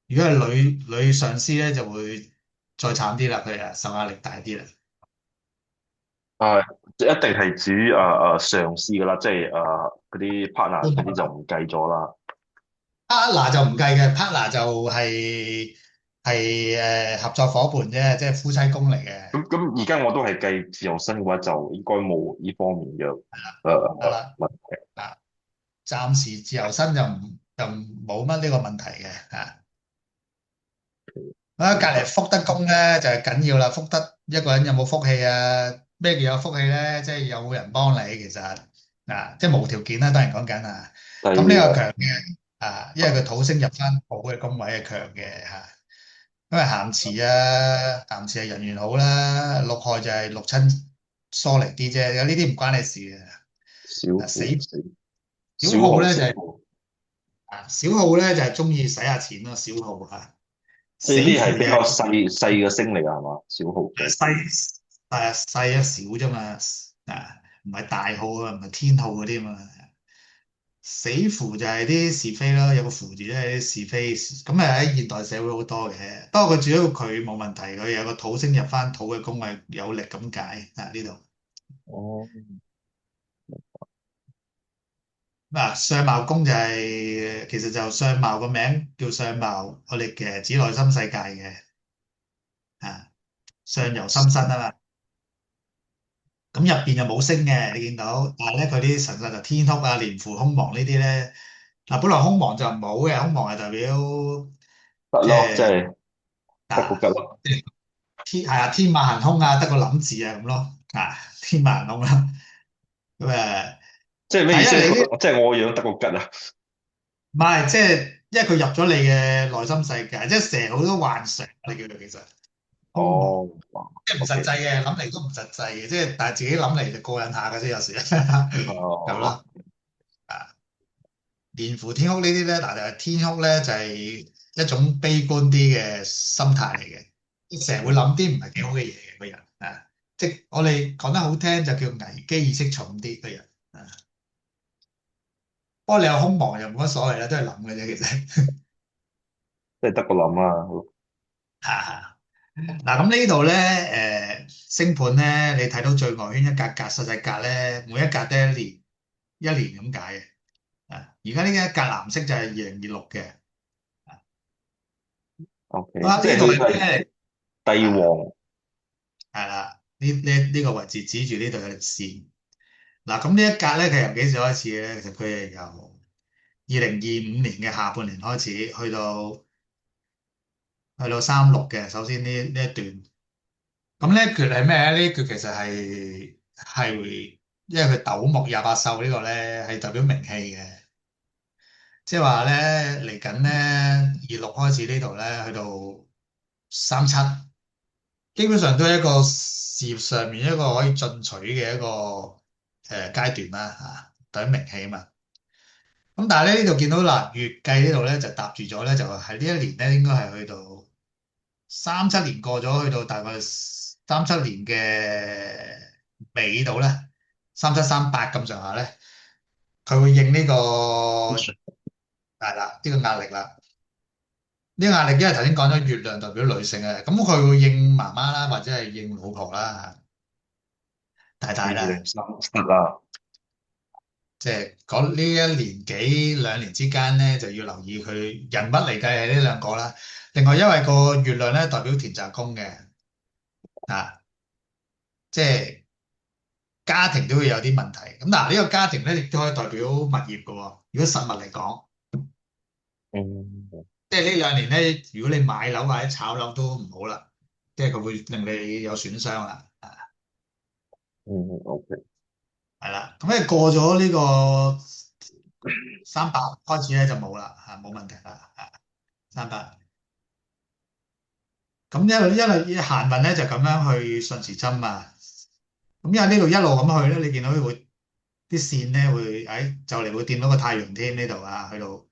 Speaker 1: 如果係女上司咧，就會再慘啲啦，佢哋受壓力大啲啦。
Speaker 2: 啊，一定係指上司噶啦，即係嗰啲 partner 嗰啲就唔計咗啦。
Speaker 1: partner 就唔計嘅，partner 就係合作伙伴啫，即係夫妻宮嚟嘅。
Speaker 2: 咁而家我都係計自由身嘅話，就應該冇呢方面嘅
Speaker 1: 得啦，
Speaker 2: 問題。
Speaker 1: 啊，暫時自由身就冇乜呢個問題嘅啊。啊，隔
Speaker 2: 明白。
Speaker 1: 離福德宮咧就係緊要啦，福德一個人有冇福氣啊？咩叫有福氣咧？即係有冇人幫你，其實啊，即係無條件啦，當然講緊啊。咁呢個
Speaker 2: 第二
Speaker 1: 強嘅啊，因為佢土星入翻好嘅宮位係強嘅嚇。因為咸池啊，咸池係人緣好啦，六害就係六親疏離啲啫，有呢啲唔關你事嘅。
Speaker 2: 小
Speaker 1: 啊，
Speaker 2: 號小
Speaker 1: 小
Speaker 2: 小號
Speaker 1: 號咧就係
Speaker 2: 小號，
Speaker 1: 小號咧就係中意使下錢咯，小號啊，死
Speaker 2: 呢啲係比較
Speaker 1: 符就係
Speaker 2: 細嘅星嚟㗎係嘛？小號嘅。
Speaker 1: 細細一少啫嘛，啊，唔係大號啊，唔係天號嗰啲嘛。死符就係啲是非咯，有個符字咧係啲是非，咁啊喺現代社會好多嘅。不過佢主要佢冇問題，佢有個土星入翻土嘅宮位有力咁解啊呢度。
Speaker 2: 哦，
Speaker 1: 嗱，相貌宮就係、其實就相貌個名叫相貌，我哋嘅指內心世界嘅啊，相由心生啊嘛。咁入邊就冇星嘅，你見到，但係咧佢啲神煞就天哭啊、廉符、空亡呢啲咧，嗱本來空亡就唔好嘅，空亡係代表
Speaker 2: 得咯，即
Speaker 1: 即係
Speaker 2: 係得個
Speaker 1: 啊
Speaker 2: 吉咯。
Speaker 1: 天馬行空啊，得個諗字啊咁咯，啊天馬行空啦，咁
Speaker 2: 即係咩意思？
Speaker 1: 但係因為你啲
Speaker 2: 即係我個樣得個吉啊？
Speaker 1: 唔係即係因為佢入咗你嘅內心世界，即係成日好多幻想，你叫做其實空亡。
Speaker 2: 哦
Speaker 1: 即係唔實
Speaker 2: ，OK，
Speaker 1: 際嘅，諗嚟都唔實際嘅，即係但係自己諗嚟就過癮下嘅啫，有時咁
Speaker 2: 哦，
Speaker 1: 咯。啊，連扶天哭呢啲咧，嗱就係天哭咧就係一種悲觀啲嘅心態嚟嘅，成日會諗啲唔係幾好嘅嘢嘅個人啊，即係我哋講得好聽就叫危機意識重啲嘅人啊。不過你有空亡又冇乜所謂啦，都係諗嘅啫，其實。
Speaker 2: 即係得個諗啊。
Speaker 1: 啊，嗱咁呢度咧，星盤咧，你睇到最外圈一格格實際格咧，每一格都一年咁解嘅。啊，而家呢一格藍色就係2026嘅。
Speaker 2: OK，
Speaker 1: 好啦，
Speaker 2: 即係
Speaker 1: 呢度
Speaker 2: 佢係
Speaker 1: 係咩？
Speaker 2: 帝
Speaker 1: 啊，
Speaker 2: 王。
Speaker 1: 係啦，呢個位置指住呢度嘅線。嗱，咁呢一格咧，佢由幾時開始咧？其實佢係由2025年嘅下半年開始，去到36嘅。首先呢一段，咁呢一橛係咩咧？呢一橛其實係因為佢斗木廿八宿呢個咧係代表名氣嘅，即係話咧嚟緊咧26開始呢度咧去到37。基本上都係一個事業上面一個可以進取嘅一個階段啦嚇，等名氣啊嘛。咁但係咧呢度見到嗱月計呢度咧就搭住咗咧，就係呢一年咧應該係去到37年過咗，去到大概37年嘅尾度咧，3738咁上下咧，佢會應呢個係啦，呢個壓力啦。呢個壓力因為頭先講咗月亮代表女性啊，咁佢會應媽媽啦，或者係應老婆啦，太太啦。
Speaker 2: 2037啦。
Speaker 1: 即係講呢一年幾兩年之間咧，就要留意佢人物嚟計係呢兩個啦。另外，因為個月亮咧代表田宅宮嘅啊，即係家庭都會有啲問題。咁嗱，呢個家庭咧亦都可以代表物業嘅喎。如果實物嚟講，
Speaker 2: 嗯
Speaker 1: 即係呢兩年咧，如果你買樓或者炒樓都唔好啦，即係佢會令你有損傷啦。
Speaker 2: OK，
Speaker 1: 係啦，咁咧過咗呢個38開始咧就冇啦，嚇冇問題啦，嚇38。咁一路行運咧就咁樣去順時針啊！咁因為呢度一路咁去咧，你見到會啲線咧會就嚟會掂到個太陽添呢度啊，去到咁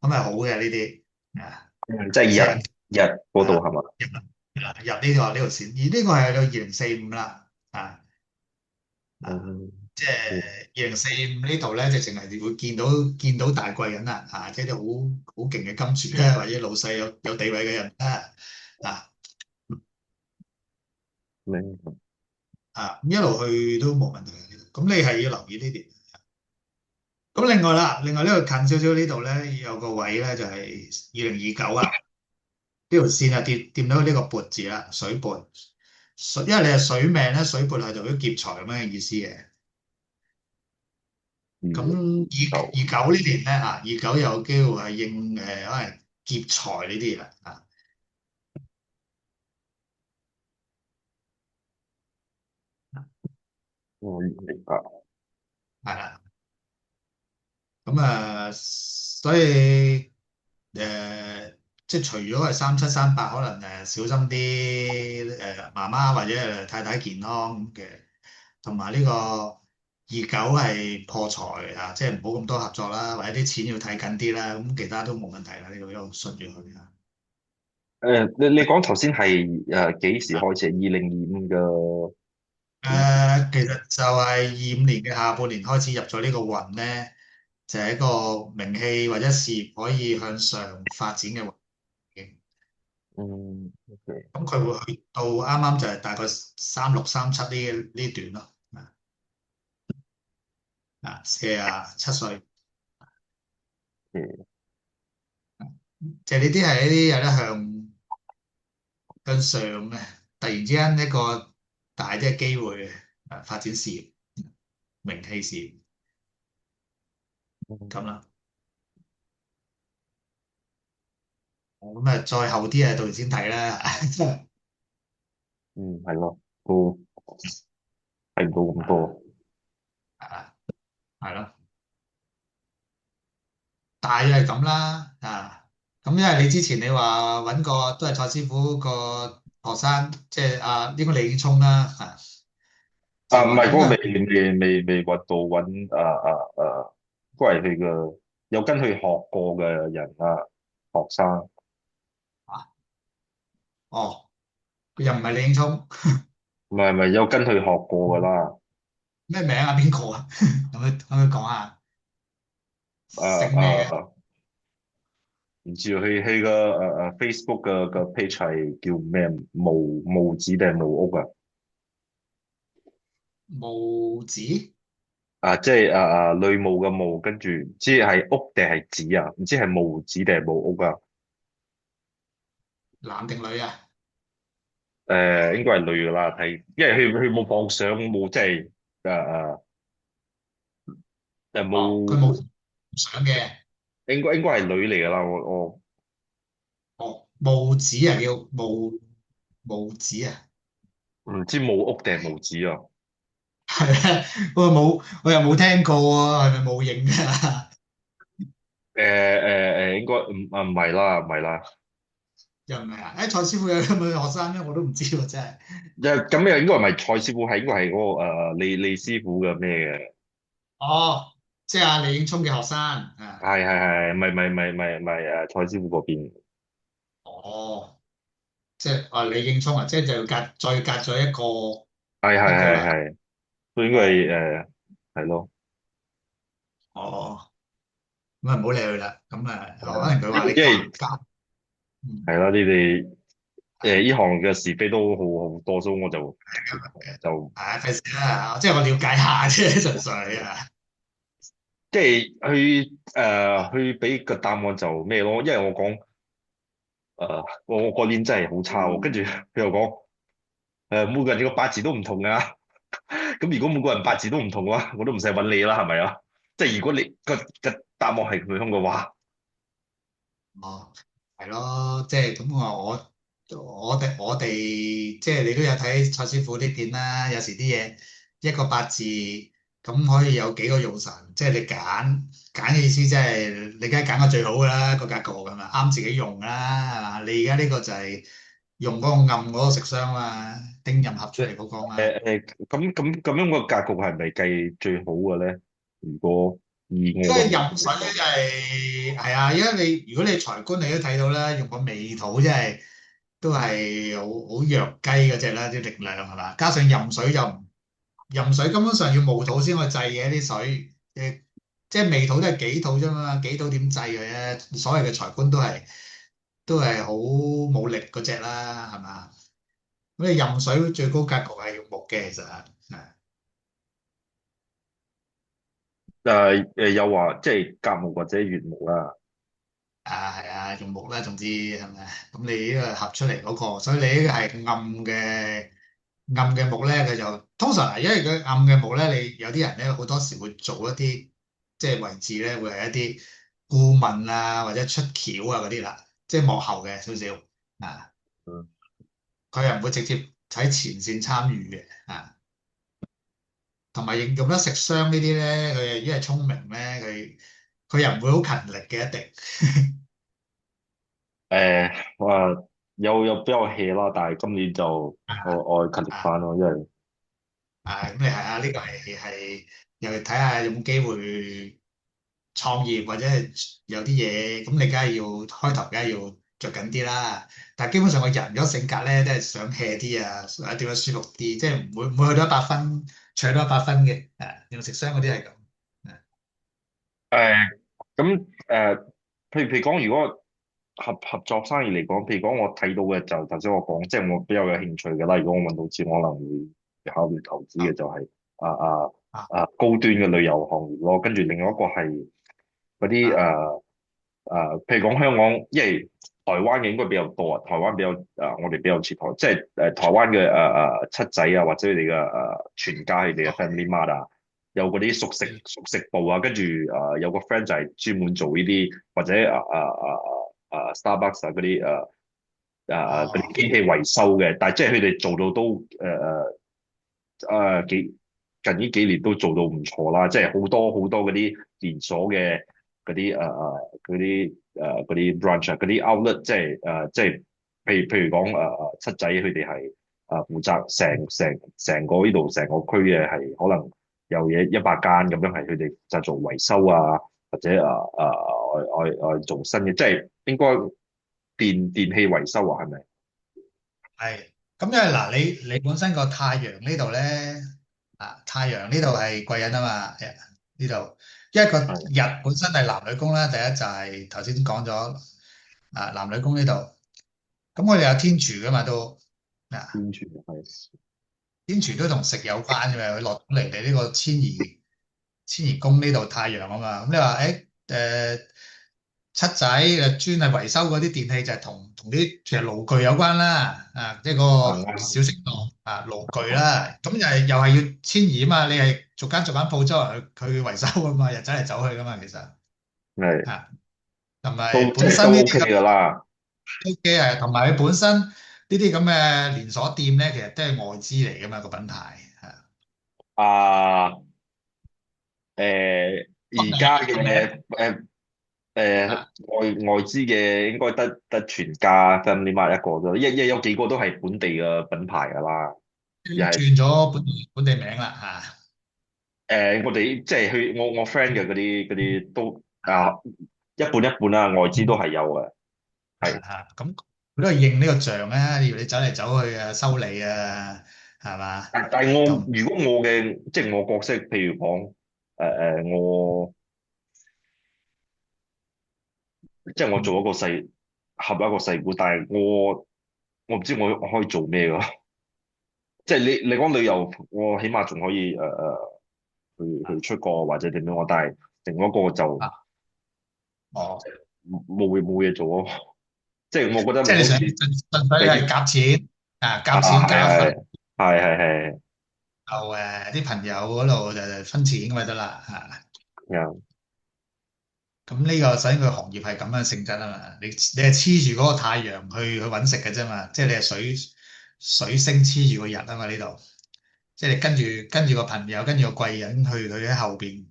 Speaker 1: 係好嘅呢啲啊，
Speaker 2: 即係
Speaker 1: 即係
Speaker 2: 日嗰度
Speaker 1: 啊
Speaker 2: 係嘛？
Speaker 1: 入呢條線，而呢個係去到2045啦啊啊！
Speaker 2: 嗯
Speaker 1: 即係2045呢度咧，直情係會見到大貴人啦，即係啲好勁嘅金主咧，或者老細有地位嘅人啊
Speaker 2: 明
Speaker 1: 咁一路去都冇問題嘅。咁你係要留意呢啲。咁另外啦，另外呢度近少少呢度咧，有個位咧就係2029啊，呢條線啊掂到呢個缽字啦，水缽。因為你係水命咧，水缽係代表劫財咁樣嘅意思嘅。咁二九呢年咧二九有機會係應可能劫財呢啲啦
Speaker 2: 我明白。
Speaker 1: 係啦。咁所以即係除咗係3738，可能小心啲媽媽或者太太健康嘅，同埋呢個29係破財即係唔好咁多合作啦，或者啲錢要睇緊啲啦，咁其他都冇問題啦，呢度一路順住佢
Speaker 2: 你講頭先係幾時開始啊？2025嘅
Speaker 1: 其實就係25年嘅下半年開始入咗呢個運咧，就係一個名氣或者事業可以向上發展嘅環境。
Speaker 2: 嗯，OK。
Speaker 1: 咁佢會去到啱啱就係大概3637呢段咯，47歲，
Speaker 2: 嗯
Speaker 1: 即係呢啲係一啲有得向上嘅，突然之間一個大啲嘅機會發展事業、名氣事業咁啦。咁再後啲到時先睇啦。
Speaker 2: 嗯，係咯，都睇唔到咁多。
Speaker 1: 啊，係咯。大約係咁啦，咁因為你之前你話揾個都係蔡師傅個學生，即係應該李應聰啦，就
Speaker 2: 唔係嗰個
Speaker 1: 話應該
Speaker 2: 未揾到揾都係佢嘅有跟佢學過嘅人學生。
Speaker 1: 哦，佢又唔係李應聰，
Speaker 2: 唔係有跟佢學過噶啦。
Speaker 1: 咩名啊？邊個啊？可唔可以講下
Speaker 2: 誒誒
Speaker 1: 姓咩嘅？
Speaker 2: 唔知佢個Facebook 嘅 page 係叫咩毛子定係毛屋啊？
Speaker 1: 毛子
Speaker 2: 即係女巫嘅巫，跟住唔知係屋定係子啊？唔知係毛子定係毛屋啊？
Speaker 1: 男定女啊？
Speaker 2: 應該係女噶啦，睇，因為佢冇放相，冇即係
Speaker 1: 哦，佢
Speaker 2: 冇，
Speaker 1: 冇相嘅。
Speaker 2: 應該係女嚟噶啦，我
Speaker 1: 哦，毛子叫毛子
Speaker 2: 唔知冇屋定係冇子啊？
Speaker 1: 係咧，我又冇聽過喎，係咪冇影㗎？
Speaker 2: 應該唔係啦，唔係啦。
Speaker 1: 又唔係啊？蔡師傅有咁嘅學生咩？我都唔知喎，真係。
Speaker 2: 咁又應該唔係蔡師傅，係應該係嗰個李師傅嘅咩嘅？
Speaker 1: 哦，即係阿李應聰嘅學生
Speaker 2: 係，唔係蔡師傅嗰邊。
Speaker 1: 哦，即係李應聰即係就再隔咗
Speaker 2: 係係
Speaker 1: 一個啦。
Speaker 2: 係係，都應該
Speaker 1: 哦
Speaker 2: 係係咯。
Speaker 1: 哦，咁唔好理佢啦。咁可能佢話你
Speaker 2: 因為
Speaker 1: 夾，嗯，
Speaker 2: 係啦，你哋呢行嘅是非都好多，所以我就
Speaker 1: 費事啦，即係我了解下啫，純粹
Speaker 2: 即係去俾個答案就咩咯，因為我講我嗰年真係好差喎，跟住佢又講每個人嘅八字都唔同啊。咁如果每個人八字都唔同嘅話，我都唔使揾你啦，係咪啊？即係如果你個答案係佢兇嘅話。
Speaker 1: 哦，係咯，即係咁我哋即係你都有睇蔡師傅啲片啦，有時啲嘢一個八字咁可以有幾個用神，即係你揀嘅意思，即係你梗係揀個最好㗎啦，個格局咁嘛，啱自己用啦，係嘛？你而家呢個就係用嗰個暗嗰個食傷嘛，丁壬合出嚟嗰個嘛。
Speaker 2: 咁樣個格局係咪計最好嘅咧？如果以我
Speaker 1: 即係
Speaker 2: 嘅
Speaker 1: 入水咧，就係啊！因為如果你財官你都睇到啦，用個未土即係都係好弱雞嗰只啦，啲力量係嘛？加上入水就唔壬水根本上要無土先可以制嘅啲水，即係未土都係己土啫嘛，己土點制嘅啫？所謂嘅裁官都係好冇力嗰只啦，係嘛？咁你壬水最高格局係用木嘅，其實係
Speaker 2: 又話即係甲木或者乙木啦。
Speaker 1: 係啊，用木啦，總之係咪？咁你呢個合出嚟嗰個，所以你呢個係暗嘅木咧，佢就通常係因為佢暗嘅木咧，你有啲人咧好多時會做一啲即係位置咧，會係一啲顧問啊或者出橋啊嗰啲啦，即係幕後嘅少少啊，
Speaker 2: 嗯。
Speaker 1: 佢又唔會直接喺前線參與嘅啊，同埋用得食傷呢啲咧，佢又因為聰明咧，佢又唔會好勤力嘅一定。
Speaker 2: 話有比較 hea 啦，但係今年就我勤力
Speaker 1: 啊
Speaker 2: 翻咯，因為
Speaker 1: 咁你係啊，呢個係又睇下有冇機會創業或者係有啲嘢，咁你梗係要開頭，梗係要着緊啲啦。但係基本上個人嗰個性格咧，都係想 hea 啲啊，或者點樣舒服啲，即係唔會去到100分，搶到100分嘅。用食傷嗰啲係咁。
Speaker 2: 誒咁譬如講，如果合作生意嚟講，譬如講我睇到嘅就頭先我講，即係我比較有興趣嘅啦。如果我問到錢，我可能會考慮投資嘅就係啊啊
Speaker 1: 啊
Speaker 2: 高端嘅旅遊行業咯。跟住另外一個係嗰啲
Speaker 1: 啊
Speaker 2: 譬如講香港，因為台灣嘅應該比較多啊。台灣比較我哋比較似即係台灣嘅七仔啊，或者佢哋嘅全家佢哋嘅 Family Mart 啊。有嗰啲熟食部啊，跟住有個 friend 就係專門做呢啲或者Starbucks 啊嗰啲嗰啲
Speaker 1: 哦
Speaker 2: 機器維修嘅，但係即係佢哋做到都近呢幾年都做到唔錯啦，即係好多好多嗰啲連鎖嘅嗰啲 branch 啊嗰啲 outlet，即係譬如講七仔佢哋係負責成個呢度成個區嘅係可能有嘢100間咁樣係佢哋就做維修啊，或者我做新嘅，即係應該電器維修啊，係咪？
Speaker 1: 係。咁因為嗱，你本身個太陽呢度咧，太陽呢度係貴人啊嘛，呢度，因為個
Speaker 2: 係
Speaker 1: 日本身係男女宮啦，第一就係頭先講咗男女宮呢度，咁我哋有天廚噶嘛都，
Speaker 2: 宣傳係
Speaker 1: 天廚都同食有關嘅，佢落嚟你呢個遷移宮呢度太陽啊嘛，咁你話七仔專係維修嗰啲電器就係同啲其實爐具有關啦，即係嗰個小食檔爐具啦，咁又係要遷移啊嘛，你係逐間逐間鋪周圍去維修啊嘛，又走嚟走去噶嘛，其實
Speaker 2: 係
Speaker 1: 啊，同埋
Speaker 2: 都即
Speaker 1: 本
Speaker 2: 係都 OK
Speaker 1: 身呢啲咁
Speaker 2: 噶啦。
Speaker 1: 嘅同埋佢本身呢啲咁嘅連鎖店咧，其實都係外資嚟噶嘛個品牌，
Speaker 2: 啊而家嘅
Speaker 1: 北美啊，
Speaker 2: 外資嘅應該得全家 Family Mart 一個啫，一有幾個都係本地嘅品牌噶啦，又係
Speaker 1: 轉咗本地名啦
Speaker 2: 我哋即係我 friend 嘅嗰啲都一半一半啦，外資都係有嘅，係。
Speaker 1: 咁佢都係認呢個像啊，要你走嚟走去修理啊，係嘛？
Speaker 2: 但係如果我嘅即係我角色，譬如講我即係我做一個合一個細股，但係我唔知我可以做咩噶。即係你講旅遊，我起碼仲可以去出國或者點樣，但係另一個就
Speaker 1: 啊，哦，
Speaker 2: 冇嘢做咯。即係我覺得
Speaker 1: 即係你想
Speaker 2: 好似
Speaker 1: 純粹係夾錢夾錢
Speaker 2: 係
Speaker 1: 夾一份，
Speaker 2: 係
Speaker 1: 就啲朋友嗰度就分錢咁咪得啦
Speaker 2: 係
Speaker 1: 咁呢個首先佢行業係咁嘅性質啊嘛，你係黐住嗰個太陽去揾食嘅啫嘛，即係你係水星黐住個日啊嘛呢度，即係你跟住個朋友跟住個貴人去喺後邊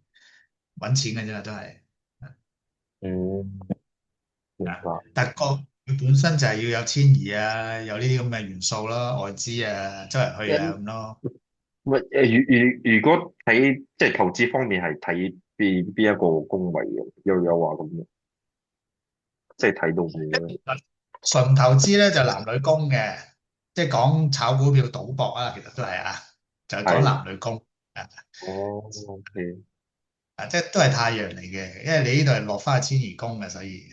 Speaker 1: 揾錢嘅啫嘛都係。
Speaker 2: 嗯，明
Speaker 1: 啊，
Speaker 2: 白。
Speaker 1: 但個佢本身就係要有遷移啊，有呢啲咁嘅元素咯，外資啊，周圍去啊咁咯。
Speaker 2: 喂如果睇即係投資方面係睇邊一個宮位嘅，有話咁嘅，即係睇到咩咧？
Speaker 1: 純投資咧就男女宮嘅，即係講炒股票賭博啊，其實都係就係講
Speaker 2: 係
Speaker 1: 男女宮。
Speaker 2: 哦，OK，
Speaker 1: 即係都係太陽嚟嘅，因為你呢度係落翻去遷移宮嘅，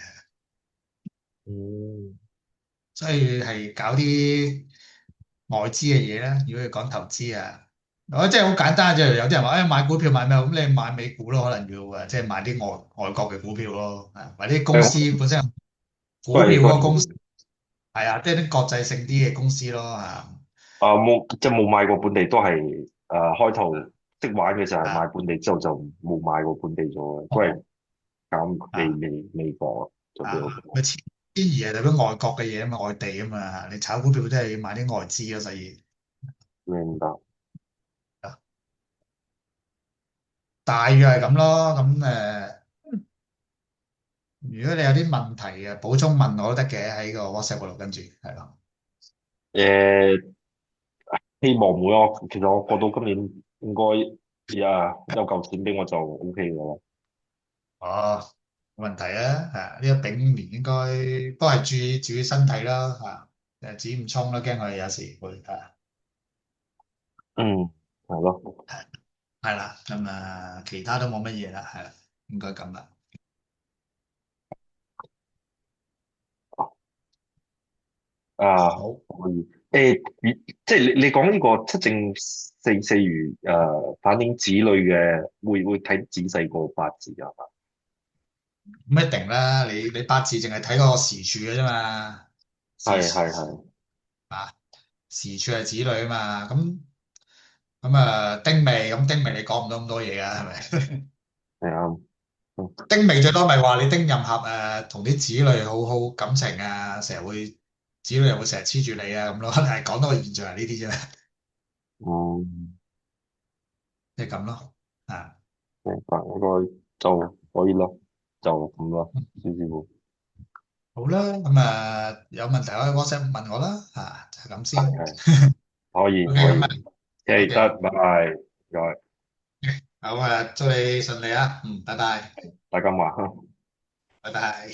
Speaker 2: 嗯，
Speaker 1: 所以係搞啲外資嘅嘢啦。如果你講投資啊，我即係好簡單啫。有啲人話誒買股票買咩？咁你買美股咯，可能要啊，即係買啲外國嘅股票咯，或者啲公司
Speaker 2: 誒，
Speaker 1: 本身有
Speaker 2: 都
Speaker 1: 股票嗰個公司
Speaker 2: 係都係
Speaker 1: 係啊，即係啲國際性啲嘅公司咯
Speaker 2: 冇即係冇買過本地，都係開頭識玩嘅時候係買
Speaker 1: 啊
Speaker 2: 本地，之後就冇買過本地咗，都係揀
Speaker 1: 啊
Speaker 2: 美國就比較
Speaker 1: 咪
Speaker 2: 多。
Speaker 1: 遷移係代表外國嘅嘢啊嘛，外地啊嘛，你炒股票都係要買啲外資咯，所以
Speaker 2: 明白。
Speaker 1: 啊大約係咁咯。咁如果你有啲問題嘅補充問我都得嘅，喺個 WhatsApp 嗰度跟住係咯。
Speaker 2: 誒，希望會咯。其實我過到今年應該有嚿錢俾我就 OK 嘅啦。
Speaker 1: 哦，冇問題啊，呢個丙年應該都係注意自己身體啦，誒止唔衝啦，驚佢有時會
Speaker 2: 嗯，係咯。
Speaker 1: 係啦，咁其他都冇乜嘢啦，係啦，應該咁啦。好，
Speaker 2: 可以。即係你講呢個七正四餘反映子女嘅，會睇仔細個八字啊？
Speaker 1: 唔一定啦，你八字淨係睇個時柱嘅啫嘛，時
Speaker 2: 係，
Speaker 1: 啊時柱係子女啊嘛，咁丁未咁丁未你講唔到咁多嘢啊，係咪？
Speaker 2: 係啊。嗯
Speaker 1: 丁未最多咪話你丁任合同啲子女好好感情啊，成日會子女又會成日黐住你啊咁咯，係講到個現象係呢啲啫，
Speaker 2: 嗯，
Speaker 1: 即係咁咯，啊
Speaker 2: 明白，應該就可以咯，就咁咯，師傅。
Speaker 1: 好啦，有問題可以 WhatsApp 問我啦，就係咁先。
Speaker 2: 係，可以
Speaker 1: OK，
Speaker 2: 可以。OK，得，OK，拜拜，唔該，
Speaker 1: 好祝你順利啊，拜拜，
Speaker 2: 大家晚安。
Speaker 1: 拜拜。